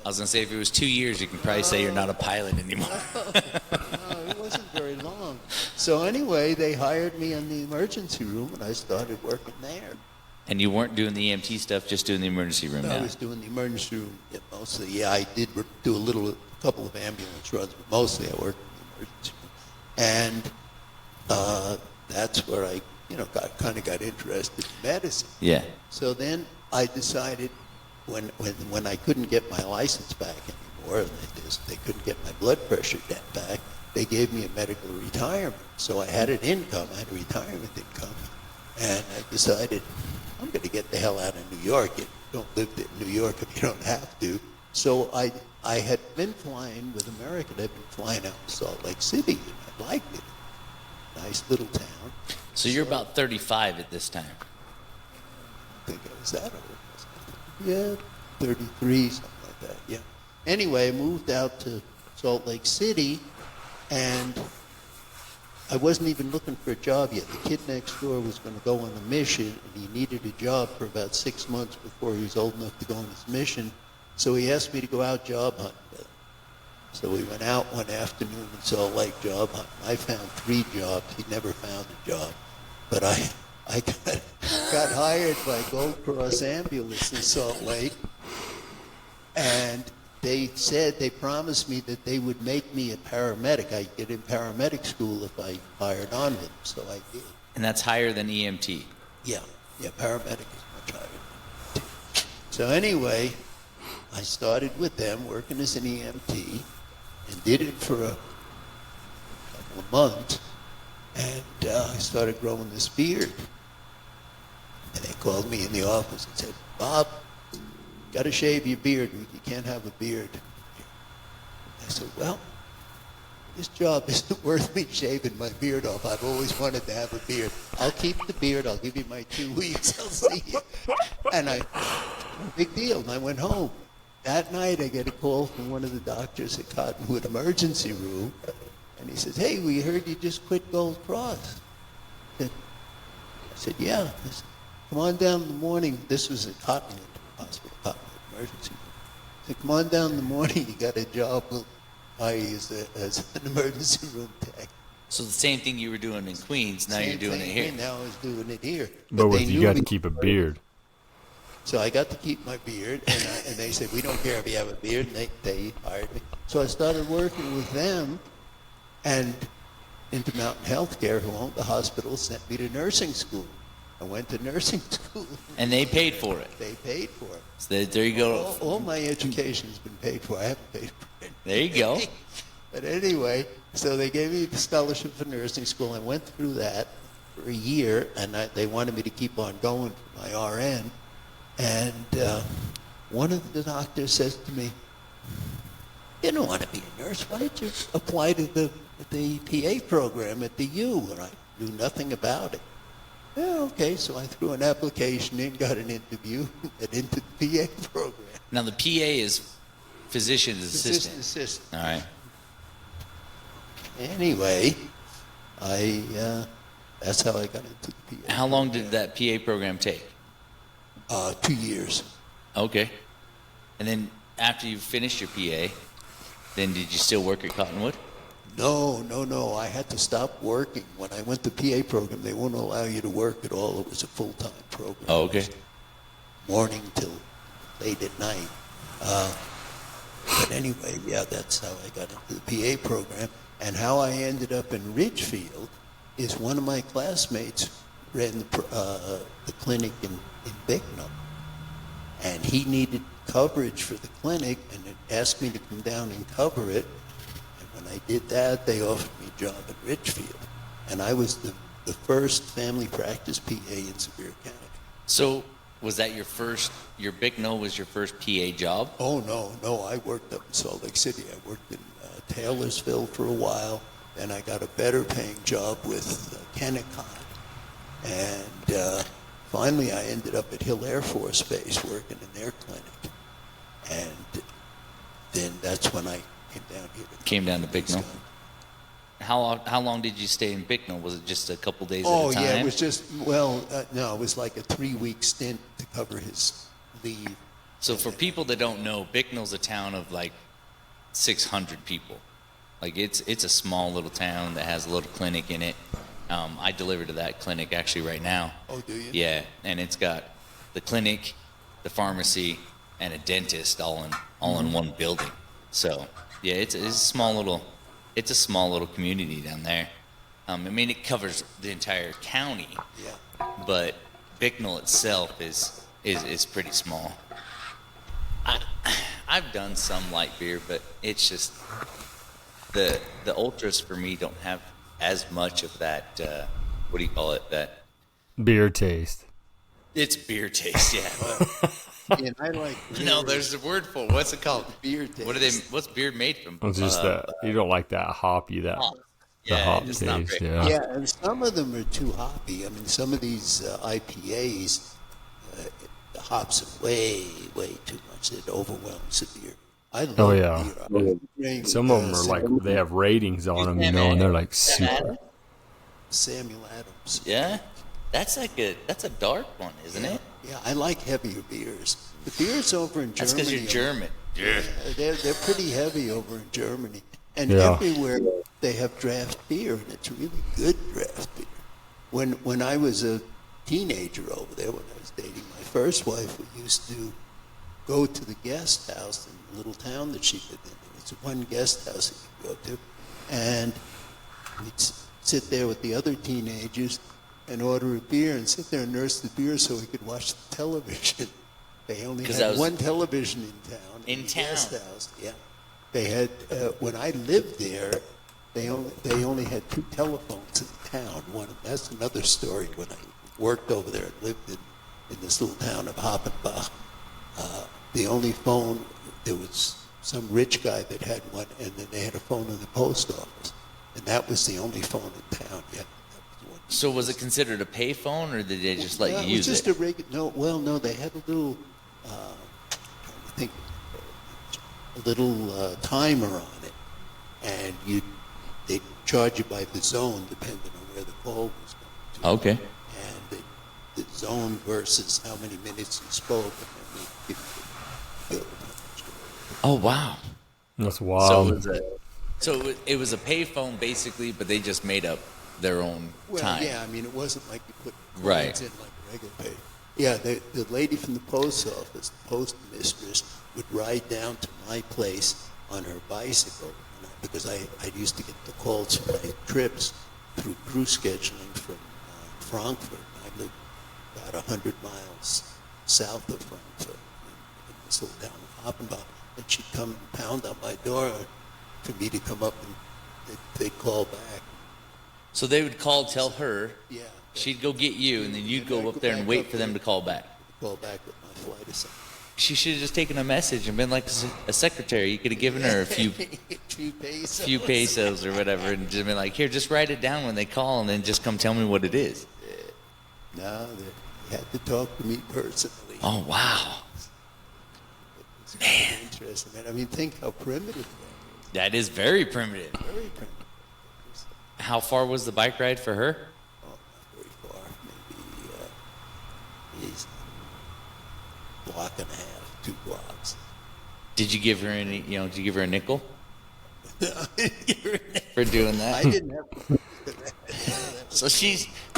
[SPEAKER 3] I was going to say, if it was 2 years, you can probably say you're not a pilot anymore.
[SPEAKER 4] No, it wasn't very long. So anyway, they hired me in the emergency room, and I started working there.
[SPEAKER 3] And you weren't doing the EMT stuff, just doing the emergency room
[SPEAKER 4] I
[SPEAKER 3] now?
[SPEAKER 4] was doing the emergency room mostly. Yeah, I did do a couple of ambulance runs, but mostly I worked in the emergency room. And that's where I, got interested in medicine.
[SPEAKER 3] Yeah.
[SPEAKER 4] So then I decided, when I couldn't get my license back anymore, they couldn't get my blood pressure back, they gave me a medical retirement. So I had an income, I had a retirement income, and I decided I'm going to get the hell out of New York. You don't live in New York if you don't have to. So I had been flying with American. I'd been flying out to Salt Lake City, and I liked it. Nice little town.
[SPEAKER 3] So you're about 35 at this time?
[SPEAKER 4] I think I was that old. Yeah, 33, something like that, yeah. Anyway, I moved out to Salt Lake City, and I wasn't even looking for a job yet. The kid next door was going to go on a mission, and he needed a job for about 6 months before he was old enough to go on his mission. So he asked me to go out job hunting with him. So we went out one afternoon in Salt Lake job hunting. I found 3 jobs. He never found a job. But I got hired by Gold Cross Ambulance in Salt Lake, and they promised me that they would make me a paramedic. I'd get in paramedic school if I hired on with them, so I did.
[SPEAKER 3] And that's higher than EMT?
[SPEAKER 4] Yeah, paramedic is much higher than EMT. So anyway, I started with them working as an EMT and did it for a couple of months, and I started growing this beard. And they called me in the office and said, Bob, got to shave your beard. You can't have a beard. I said, well, this job isn't worth me shaving my beard off. I've always wanted to have a beard. I'll keep the beard. I'll give you my 2 weeks. I'll see you. And big deal. And I went home. That night, I get a call from one of the doctors at Cottonwood Emergency Room. And he says, hey, we heard you just quit Gold Cross. I said, yeah. I said, come on down in the morning. This was at Cottonwood Hospital, Cottonwood Emergency Room. I said, come on down in the morning. You got a job. We'll hire you as an emergency room tech.
[SPEAKER 3] So the same thing you were doing in Queens, now you're doing it here.
[SPEAKER 4] Now I was doing it here.
[SPEAKER 2] But
[SPEAKER 4] they
[SPEAKER 2] you
[SPEAKER 4] knew
[SPEAKER 2] got
[SPEAKER 4] me.
[SPEAKER 2] to keep a beard.
[SPEAKER 4] So I got to keep my beard, and they said, we don't care if you have a beard, and they hired me. So I started working with them, and Intermountain Healthcare, who owned the hospital, sent me to nursing school. I went to nursing school.
[SPEAKER 3] And they paid for it.
[SPEAKER 4] They paid for it.
[SPEAKER 3] So there you go.
[SPEAKER 4] All my education has been paid for. I haven't paid for it.
[SPEAKER 3] There you go.
[SPEAKER 4] But anyway, so they gave me a scholarship for nursing school. I went through that for a year, and they wanted me to keep on going for my RN. And one of the doctors says to me, "You don't want to be a nurse. Why did you apply to the PA program at the U?" And I knew nothing about it. Yeah, okay, so I threw an application in, got an interview, and into the PA program.
[SPEAKER 3] Now the PA is physician's assistant.
[SPEAKER 4] Assistant.
[SPEAKER 3] All right.
[SPEAKER 4] Anyway, that's how I got into the PA.
[SPEAKER 3] How long did that PA program take?
[SPEAKER 4] 2 years.
[SPEAKER 3] Okay. And then after you finished your PA, then did you still work at Cottonwood?
[SPEAKER 4] No. I had to stop working. When I went to PA program, they wouldn't allow you to work at all. It was a full-time program.
[SPEAKER 3] Oh, okay.
[SPEAKER 4] Morning till late at night. But anyway, yeah, that's how I got into the PA program. And how I ended up in Ridgefield is one of my classmates ran the clinic in Bicknell. And he needed coverage for the clinic and asked me to come down and cover it. And when I did that, they offered me a job at Ridgefield. And I was the first family practice PA in Sevier County.
[SPEAKER 3] So was that your Bicknell was your first PA job?
[SPEAKER 4] Oh, no. I worked up in Salt Lake City. I worked in Taylorsville for a while. Then I got a better paying job with Kennecott. And finally I ended up at Hill Air Force Base working in their clinic. And then that's when I came down here.
[SPEAKER 3] Came down to Bicknell. How long did you stay in Bicknell? Was it just a couple days at a time?
[SPEAKER 4] Oh, yeah, it was just, no, it was like a 3-week stint to cover his leave.
[SPEAKER 3] So for people that don't know, Bicknell's a town of like 600 people. Like it's a small little town that has a little clinic in it. I deliver to that clinic actually right now.
[SPEAKER 4] Oh, do you?
[SPEAKER 3] Yeah, and it's got the clinic, the pharmacy, and a dentist all in one building. So yeah, it's a small little community down there. I mean, it covers the entire county.
[SPEAKER 4] Yeah.
[SPEAKER 3] But Bicknell itself is pretty small. I've done some light beer, but it's just the ultras for me don't have as much of that. What do you call it? That
[SPEAKER 2] Beer taste.
[SPEAKER 3] it's beer taste, yeah.
[SPEAKER 4] And I like
[SPEAKER 3] No, there's a word for it. What's it called?
[SPEAKER 4] beer taste.
[SPEAKER 3] What's beer made from?
[SPEAKER 2] It's just that you don't like that hoppy, the
[SPEAKER 3] Yeah,
[SPEAKER 2] hop
[SPEAKER 3] it's
[SPEAKER 2] taste.
[SPEAKER 3] not very.
[SPEAKER 2] Yeah.
[SPEAKER 4] Yeah, and some of them are too hoppy. I mean, some of these IPAs, the hops are way too much. It overwhelms the beer. I love
[SPEAKER 2] Oh, yeah.
[SPEAKER 4] beer. I love drink,
[SPEAKER 2] Some of them are like they have ratings on them, and they're like super.
[SPEAKER 4] Samuel Adams.
[SPEAKER 3] Yeah, that's a dark one, isn't it?
[SPEAKER 4] Yeah, I like heavier beers. The beers over in Germany.
[SPEAKER 3] That's because you're German. Yeah.
[SPEAKER 4] They're pretty heavy over in Germany. And
[SPEAKER 2] Yeah.
[SPEAKER 4] everywhere they have draft beer, and it's really good draft beer. When I was a teenager over there, when I was dating my first wife, we used to go to the guest house in the little town that she lived in. It's one guest house that you go to. And we'd sit there with the other teenagers and order a beer and sit there and nurse the beer so we could watch the television. They only
[SPEAKER 3] 'Cause
[SPEAKER 4] had
[SPEAKER 3] that was-
[SPEAKER 4] one television in town.
[SPEAKER 3] In
[SPEAKER 4] the
[SPEAKER 3] town?
[SPEAKER 4] Guest house, yeah. They had, when I lived there, they only had 2 telephones in the town. That's another story. When I worked over there and lived in this little town of Hoppenbach, the only phone, there was some rich guy that had one, and then they had a phone in the post office. And that was the only phone in town. Yeah, that was the one.
[SPEAKER 3] So was it considered a pay phone, or did they just let you use
[SPEAKER 4] it was just
[SPEAKER 3] it?
[SPEAKER 4] a regular, no, they had a little, trying to think, a little timer on it. And they'd charge you by the zone, depending on where the call was going to.
[SPEAKER 3] Okay.
[SPEAKER 4] And the zone versus how many minutes you spoke, and then they'd give you the bill.
[SPEAKER 3] Oh wow.
[SPEAKER 2] That's
[SPEAKER 3] So
[SPEAKER 2] wild.
[SPEAKER 3] it was a pay phone basically, but they just made up their own
[SPEAKER 4] Well,
[SPEAKER 3] time.
[SPEAKER 4] yeah, I mean, it wasn't like you put
[SPEAKER 3] Right.
[SPEAKER 4] coins in like a regular pay. Yeah, the lady from the post office, the post mistress, would ride down to my place on her bicycle, because I used to get the calls for my trips through crew scheduling from Frankfurt. I lived 100 miles south of Frankfurt, in this little town of Hoppenbach. And she'd come and pound on my door for me to come up, and they'd call back.
[SPEAKER 3] So they would tell her.
[SPEAKER 4] Yeah.
[SPEAKER 3] She'd go get you, and then you'd go up there and wait for them to call back.
[SPEAKER 4] Call back with my flight assignment.
[SPEAKER 3] She should have just taken a message and been like a secretary. You could have given her a few pesos or whatever, and just been like, here, just write it down when they call, and then just come tell me what it is.
[SPEAKER 4] No, they had to talk to me personally.
[SPEAKER 3] Oh, wow.
[SPEAKER 4] It's man. Interesting, man. I mean, think how primitive
[SPEAKER 3] that is. Very primitive.
[SPEAKER 4] Very primitive.
[SPEAKER 3] How far was the bike ride for her?
[SPEAKER 4] Oh, not very far. Maybe a block and a half, 2 blocks.
[SPEAKER 3] Did you give her any? Did you give her a nickel for doing that?
[SPEAKER 4] I didn't have.
[SPEAKER 3] So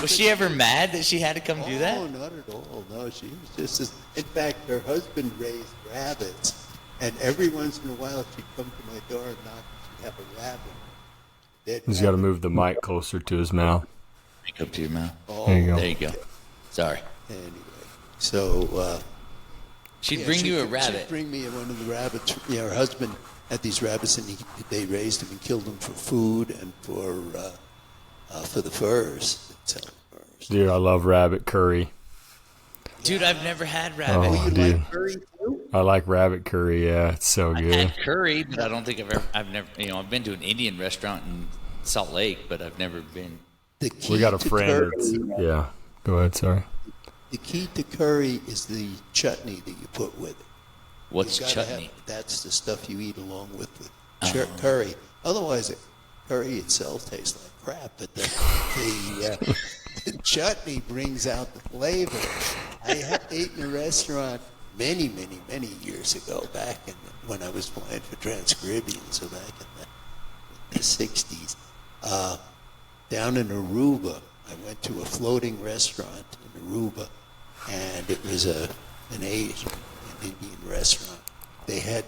[SPEAKER 3] was she ever mad that she had to come do that?
[SPEAKER 4] No, not at all. No, she was just. In fact, her husband raised rabbits, and every once in a while she'd come to my door and knock, and she'd have a rabbit.
[SPEAKER 2] He's got to move the mic closer to his mouth.
[SPEAKER 3] Make up to your mouth.
[SPEAKER 4] Oh,
[SPEAKER 2] There you go.
[SPEAKER 3] There you go. Sorry.
[SPEAKER 4] Anyway, so
[SPEAKER 3] She'd bring you a
[SPEAKER 4] She'd
[SPEAKER 3] rabbit.
[SPEAKER 4] bring me one of the rabbits. Yeah, her husband had these rabbits, and they raised them and killed them for food and for the furs. Furs.
[SPEAKER 2] Dude, I love rabbit curry.
[SPEAKER 3] Dude, I've never had rabbit.
[SPEAKER 2] Oh,
[SPEAKER 4] You
[SPEAKER 2] dude.
[SPEAKER 4] like curry too?
[SPEAKER 2] I like rabbit curry. Yeah, it's so
[SPEAKER 3] I've
[SPEAKER 2] good.
[SPEAKER 3] had curry, but I don't think I've never, I've been to an Indian restaurant in Salt Lake, but I've never been.
[SPEAKER 4] The key
[SPEAKER 2] We got a
[SPEAKER 4] to
[SPEAKER 2] friend
[SPEAKER 4] curry-
[SPEAKER 2] that's, yeah. Go ahead, sorry.
[SPEAKER 4] The key to curry is the chutney that you put with it.
[SPEAKER 3] What's
[SPEAKER 4] You gotta
[SPEAKER 3] chutney?
[SPEAKER 4] That's the stuff you eat along with the curry. Otherwise, curry itself tastes like crap, but the chutney brings out the flavor. I ate in a restaurant many years ago, when I was flying for Trans-Caribbean, so back in the 60s. Down in Aruba, I went to a floating restaurant in Aruba, and it was an Asian, an Indian restaurant. They had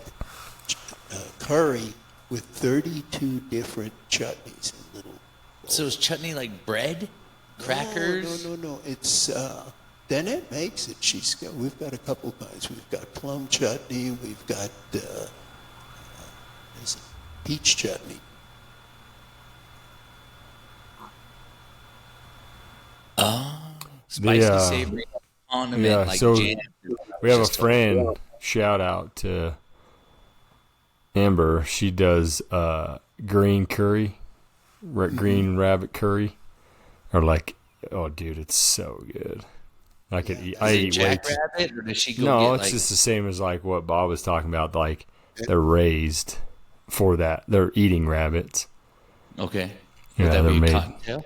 [SPEAKER 4] curry with 32 different chutneys in little bowls.
[SPEAKER 3] So is chutney like bread? Crackers?
[SPEAKER 4] No. It's Danette makes it. We've got a couple kinds. We've got plum chutney. We've got peach chutney.
[SPEAKER 3] Spicy,
[SPEAKER 2] The,
[SPEAKER 3] savory, condiment,
[SPEAKER 2] yeah,
[SPEAKER 3] like
[SPEAKER 2] so
[SPEAKER 3] jam.
[SPEAKER 2] We have a
[SPEAKER 3] Just
[SPEAKER 2] friend, shout out to Amber. She does green curry, green rabbit curry. Or like, oh, dude, it's so good. I could eat. I
[SPEAKER 3] Is it
[SPEAKER 2] eat way
[SPEAKER 3] jackrabbit, or does she go
[SPEAKER 2] No,
[SPEAKER 3] get
[SPEAKER 2] it's
[SPEAKER 3] like...
[SPEAKER 2] just the same as like what Bob was talking about. Like they're raised for that. They're eating rabbits.
[SPEAKER 3] Okay.
[SPEAKER 2] Yeah,
[SPEAKER 3] Would that
[SPEAKER 2] they're
[SPEAKER 3] be
[SPEAKER 2] made.
[SPEAKER 3] cottontail?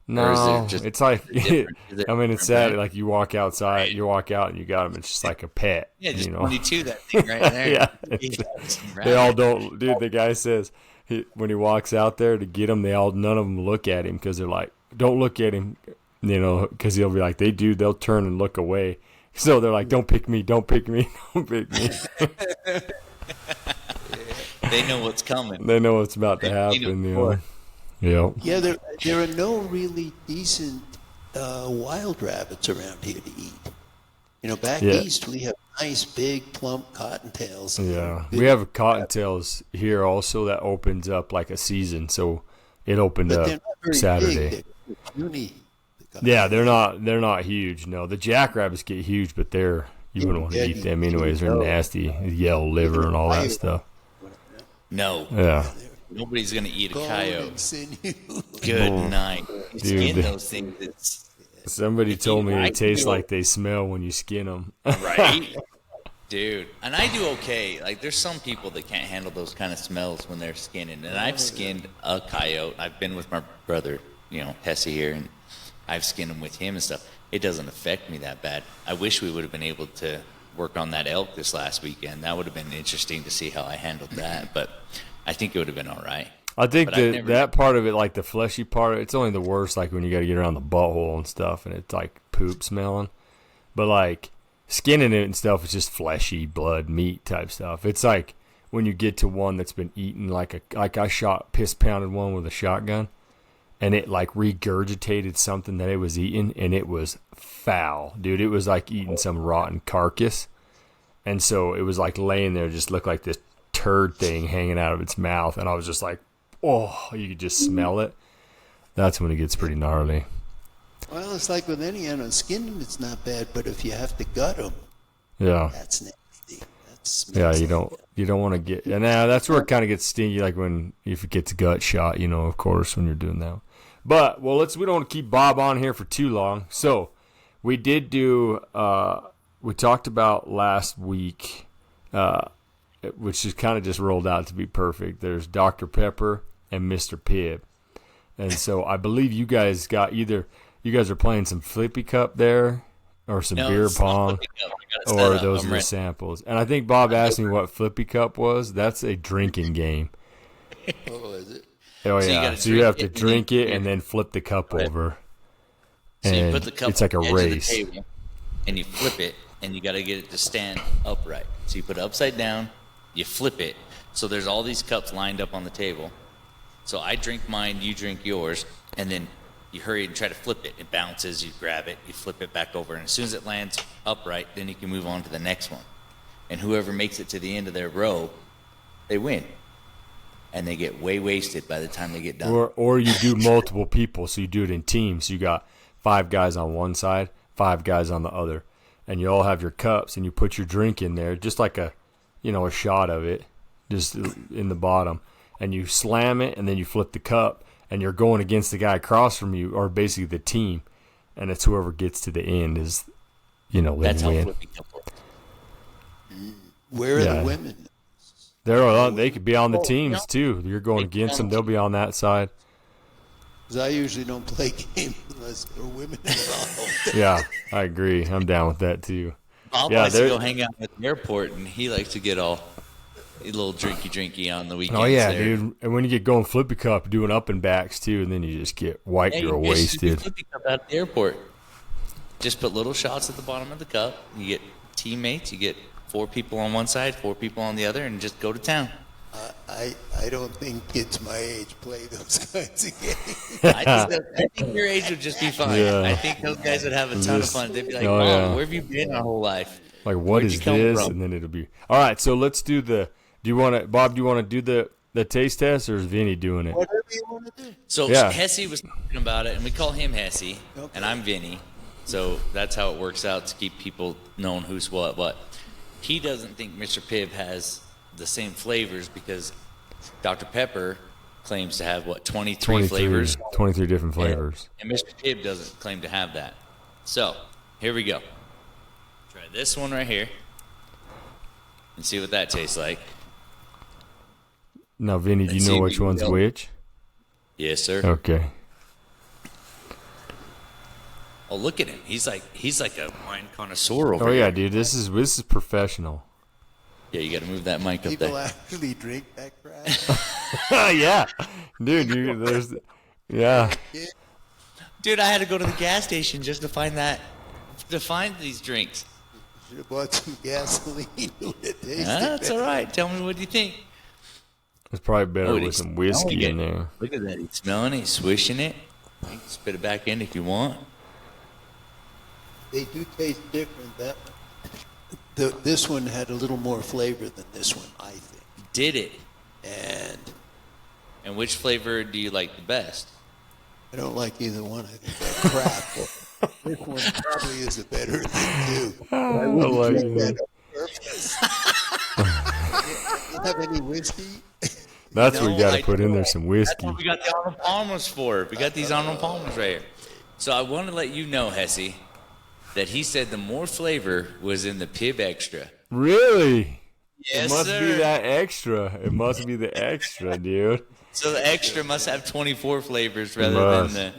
[SPEAKER 2] No,
[SPEAKER 3] is it just
[SPEAKER 2] it's like.
[SPEAKER 3] different? Is it
[SPEAKER 2] I mean, it's
[SPEAKER 3] different
[SPEAKER 2] sad. Like you walk outside, you walk out, and you got them. It's just like a pet.
[SPEAKER 3] Yeah, just
[SPEAKER 2] you know?
[SPEAKER 3] 22, that thing right there.
[SPEAKER 2] Yeah. They all don't, dude. The guy says when he walks out there to get them, none of them look at him because they're like, "Don't look at him," because he'll be like, they'll turn and look away. So they're like, "Don't pick me, don't pick me, don't pick me."
[SPEAKER 3] They know what's coming.
[SPEAKER 2] They know what's about to
[SPEAKER 3] They
[SPEAKER 2] happen.
[SPEAKER 3] know
[SPEAKER 2] Yeah.
[SPEAKER 4] Yeah, there are no really decent wild rabbits around here to eat. Back
[SPEAKER 2] Yeah.
[SPEAKER 4] east we have nice big plump cottontails.
[SPEAKER 2] Yeah, we have cottontails here also that opens up like a season. So it opened
[SPEAKER 4] But
[SPEAKER 2] up
[SPEAKER 4] they're not very
[SPEAKER 2] Saturday.
[SPEAKER 4] big. They're puny.
[SPEAKER 2] Yeah, they're not huge. No, the jackrabbits get huge, but you wouldn't want to eat them anyways. They're nasty, yellow liver and all that stuff.
[SPEAKER 3] No.
[SPEAKER 2] Yeah,
[SPEAKER 3] Nobody's going to eat a
[SPEAKER 4] Bone
[SPEAKER 3] coyote.
[SPEAKER 4] and sinew.
[SPEAKER 3] Good night. You
[SPEAKER 2] Dude.
[SPEAKER 3] skin those things. It's
[SPEAKER 2] somebody
[SPEAKER 3] If
[SPEAKER 2] told
[SPEAKER 3] you
[SPEAKER 2] me
[SPEAKER 3] like
[SPEAKER 2] it tastes
[SPEAKER 3] to-
[SPEAKER 2] like they smell when you skin them.
[SPEAKER 3] right. Dude. And I do okay. Like, there's some people that can't handle those kind of smells when they're skinning. And I've skinned a coyote. I've been with my brother, Hessey here, and I've skinned him with him and stuff. It doesn't affect me that bad. I wish we would have been able to work on that elk this last weekend. That would have been interesting to see how I handled that. But I think it would have been all right.
[SPEAKER 2] I think
[SPEAKER 3] But I've never-
[SPEAKER 2] that part of it, like the fleshy part, it's only the worst. Like when you got to get around the butthole and stuff, and it's like poop smelling. But like skinning it and stuff, it's just fleshy, blood, meat type stuff. It's like when you get to one that's been eaten, like I piss pounded one with a shotgun, and it like regurgitated something that it was eating, and it was foul, dude. It was like eating some rotten carcass. And so it was like laying there, just looked like this turd thing hanging out of its mouth. And I was just like, oh, you could just smell it. That's when it gets pretty gnarly.
[SPEAKER 4] Well, it's like with any animal. Skin them, it's not bad, but if you have to gut them,
[SPEAKER 2] Yeah.
[SPEAKER 4] that's nasty.
[SPEAKER 2] Yeah, you don't want to get, and now that's where it kind of gets stinky, like if it gets gut shot, of course, when you're doing that. But we don't want to keep Bob on here for too long. So we did do, we talked about last week, which is kind of just rolled out to be perfect. There's Dr. Pepper and Mr. Pibb. And so I believe you guys are playing some Flippy Cup there, or some beer pong, or those are the samples. And I think Bob asked me what Flippy Cup was. That's a drinking game.
[SPEAKER 4] Oh, is it?
[SPEAKER 2] Oh, yeah. So you have to drink it and then flip the cup over.
[SPEAKER 3] So you
[SPEAKER 2] And
[SPEAKER 3] put the cup
[SPEAKER 2] it's like a
[SPEAKER 3] on the edge of the
[SPEAKER 2] race.
[SPEAKER 3] table, and you flip it, and you got to get it to stand upright. So you put it upside down, you flip it. So there's all these cups lined up on the table. So I drink mine, you drink yours, and then you hurry and try to flip it. It bounces, you grab it, you flip it back over, and as soon as it lands upright, then you can move on to the next one. And whoever makes it to the end of their row, they win. And they get way wasted by the time they get done.
[SPEAKER 2] Or you do multiple people, so you do it in teams. You got 5 guys on one side, 5 guys on the other, and you all have your cups, and you put your drink in there, just like a shot of it, just in the bottom, and you slam it, and then you flip the cup, and you're going against the guy across from you, or basically the team, and it's whoever gets to the end is,
[SPEAKER 3] That's how
[SPEAKER 2] win.
[SPEAKER 3] flipping cup works.
[SPEAKER 4] Where are the women?
[SPEAKER 2] They could be on the teams too. You're going against them; they'll be on that side.
[SPEAKER 4] Because I usually don't play games unless there are women involved.
[SPEAKER 2] Yeah, I agree. I'm down with that too.
[SPEAKER 3] Bob likes to go hang out at the airport, and he likes to get a little drinky on the weekends.
[SPEAKER 2] Oh yeah,
[SPEAKER 3] there.
[SPEAKER 2] dude! And when you get going flippy cup, doing up and backs too, and then you just get wiped.
[SPEAKER 3] Hey,
[SPEAKER 2] You're
[SPEAKER 3] you guys should do
[SPEAKER 2] wasted.
[SPEAKER 3] flipping cup at the airport. Just put little shots at the bottom of the cup. You get teammates. You get 4 people on one side, 4 people on the other, and just go to town.
[SPEAKER 4] I don't think kids my age play those kinds of games.
[SPEAKER 3] I think your age would just be fine.
[SPEAKER 2] Yeah.
[SPEAKER 3] I think those guys would have a ton of fun. They'd be like,
[SPEAKER 2] Oh,
[SPEAKER 3] Mom,
[SPEAKER 2] yeah.
[SPEAKER 3] where have you been our whole life?
[SPEAKER 2] Like, what
[SPEAKER 3] Where'd
[SPEAKER 2] is
[SPEAKER 3] you come
[SPEAKER 2] this?
[SPEAKER 3] from?
[SPEAKER 2] And then it'll be all right. So let's do the. Do you want to, Bob? Do you want to do the taste test, or is Vinny doing it?
[SPEAKER 4] Whatever you want to do.
[SPEAKER 3] So
[SPEAKER 2] Yeah.
[SPEAKER 3] Hessey was talking about it, and we call him Hessey,
[SPEAKER 4] Okay.
[SPEAKER 3] and I'm Vinny. So that's how it works out to keep people knowing who's what. But he doesn't think Mr. Pibb has the same flavors because Dr. Pepper claims to have, 23 flavors?
[SPEAKER 2] 23 different flavors.
[SPEAKER 3] And Mr. Pibb doesn't claim to have that. So here we go. Try this one right here and see what that tastes like.
[SPEAKER 2] Now, Vinny, do
[SPEAKER 3] Let's
[SPEAKER 2] you know
[SPEAKER 3] see
[SPEAKER 2] which
[SPEAKER 3] if we
[SPEAKER 2] one's
[SPEAKER 3] can-
[SPEAKER 2] which?
[SPEAKER 3] Yes, sir.
[SPEAKER 2] Okay.
[SPEAKER 3] Oh, look at him. He's like a wine connoisseur over
[SPEAKER 2] Oh
[SPEAKER 3] here.
[SPEAKER 2] yeah, dude. This is professional.
[SPEAKER 3] Yeah, you got to move that mic up
[SPEAKER 4] People
[SPEAKER 3] there.
[SPEAKER 4] actually drink that crap.
[SPEAKER 2] Yeah, dude. Yeah.
[SPEAKER 3] Dude, I had to go to the gas station just to find these drinks.
[SPEAKER 4] Should have bought some gasoline. It would have tasted
[SPEAKER 3] That's
[SPEAKER 4] better.
[SPEAKER 3] all right. Tell me what you think.
[SPEAKER 2] It's probably better with
[SPEAKER 3] he's
[SPEAKER 2] some whiskey
[SPEAKER 3] smelling
[SPEAKER 2] in
[SPEAKER 3] it.
[SPEAKER 2] there.
[SPEAKER 3] Look at that. He's smelling it. He's swishing it. You can spit it back in if you want.
[SPEAKER 4] They do taste different. This one had a little more flavor than this one, I think.
[SPEAKER 3] Did it?
[SPEAKER 4] And
[SPEAKER 3] which flavor do you like the best?
[SPEAKER 4] I don't like either one. I think they're crap. This one probably is a better thing too.
[SPEAKER 2] I like
[SPEAKER 4] Drink
[SPEAKER 2] it.
[SPEAKER 4] that on purpose. You have any whiskey?
[SPEAKER 2] That's what
[SPEAKER 3] No,
[SPEAKER 2] you got
[SPEAKER 3] I
[SPEAKER 2] to put in
[SPEAKER 3] don't.
[SPEAKER 2] there. Some
[SPEAKER 3] That's
[SPEAKER 2] whiskey.
[SPEAKER 3] what we got the Arnold Palmers for. We got these Arnold Palmers right here. So I want to let you know, Hessey, that he said the more flavor was in the Pibb Extra.
[SPEAKER 2] Really?
[SPEAKER 3] Yes,
[SPEAKER 2] It must
[SPEAKER 3] sir.
[SPEAKER 2] be that extra. It must be the extra, dude.
[SPEAKER 3] So the extra must have 24 flavors rather
[SPEAKER 2] Must.
[SPEAKER 3] than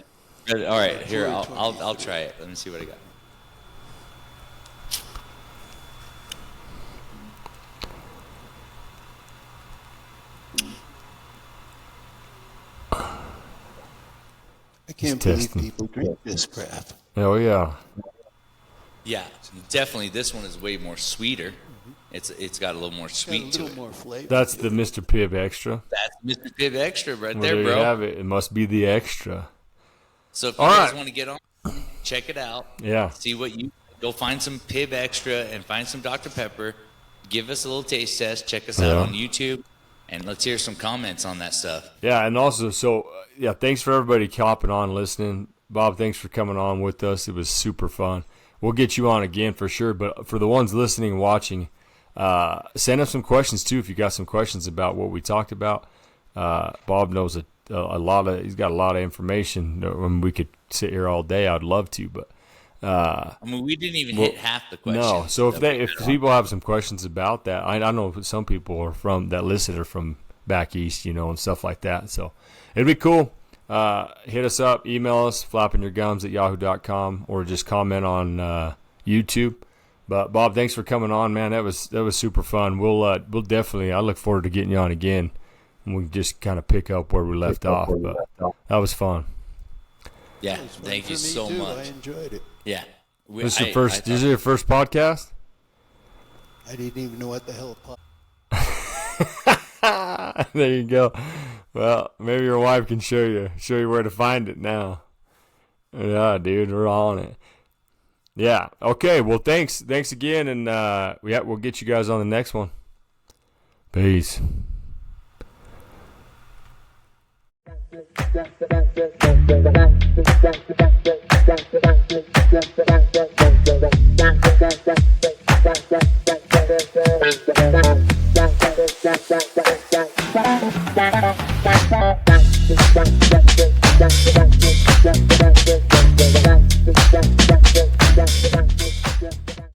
[SPEAKER 3] the. All right, here I'll try it. Let me see what I got.
[SPEAKER 4] I can't
[SPEAKER 2] Just
[SPEAKER 4] believe
[SPEAKER 2] testing.
[SPEAKER 4] people drink this crap.
[SPEAKER 2] Oh yeah.
[SPEAKER 3] Yeah, definitely. This one is way more sweeter. It's got a little more
[SPEAKER 4] Got a
[SPEAKER 3] sweet to
[SPEAKER 4] little
[SPEAKER 3] it.
[SPEAKER 4] more flavor.
[SPEAKER 2] That's the Mr. Pibb Extra.
[SPEAKER 3] That's Mr. Pibb Extra right
[SPEAKER 2] Well,
[SPEAKER 3] there,
[SPEAKER 2] you
[SPEAKER 3] bro.
[SPEAKER 2] have it. It must be the extra.
[SPEAKER 3] So if you
[SPEAKER 2] All
[SPEAKER 3] guys
[SPEAKER 2] right.
[SPEAKER 3] want to get on, check it out.
[SPEAKER 2] Yeah.
[SPEAKER 3] See what you go find some Pibb Extra and find some Dr. Pepper. Give us a little taste test. Check us out
[SPEAKER 2] Yeah.
[SPEAKER 3] on YouTube, and let's hear some comments on that stuff.
[SPEAKER 2] Yeah, and also, yeah, thanks for everybody hopping on, listening. Bob, thanks for coming on with us. It was super fun. We'll get you on again for sure. But for the ones listening and watching, send us some questions too if you got some questions about what we talked about. Bob knows a lot of. He's got a lot of information. I mean, we could sit here all day. I'd love to, but
[SPEAKER 3] I mean, we didn't even hit half the questions.
[SPEAKER 2] no. So
[SPEAKER 3] that we
[SPEAKER 2] if
[SPEAKER 3] hit on.
[SPEAKER 2] people have some questions about that, I know some people are that listen are from back east, and stuff like that. So it'd be cool. Hit us up, email us, flappingyourgums@yahoo.com, or just comment on YouTube. But Bob, thanks for coming on, man. That was super fun. We'll definitely. I look forward to getting you on again, and we can just kind of pick up where we left off. But that was fun.
[SPEAKER 3] Yeah,
[SPEAKER 4] It was fun
[SPEAKER 3] thank
[SPEAKER 4] for
[SPEAKER 3] you
[SPEAKER 4] me,
[SPEAKER 3] so
[SPEAKER 4] too.
[SPEAKER 3] much.
[SPEAKER 4] I enjoyed it.
[SPEAKER 3] Yeah.
[SPEAKER 2] This is your first podcast?
[SPEAKER 4] I didn't even know what the hell a pot.
[SPEAKER 2] There you go. Well, maybe your wife can show you where to find it now. Yeah, dude, we're on it. Yeah. Okay. Well, thanks again, and we'll get you guys on the next one. Peace.
[SPEAKER 5] Thank you.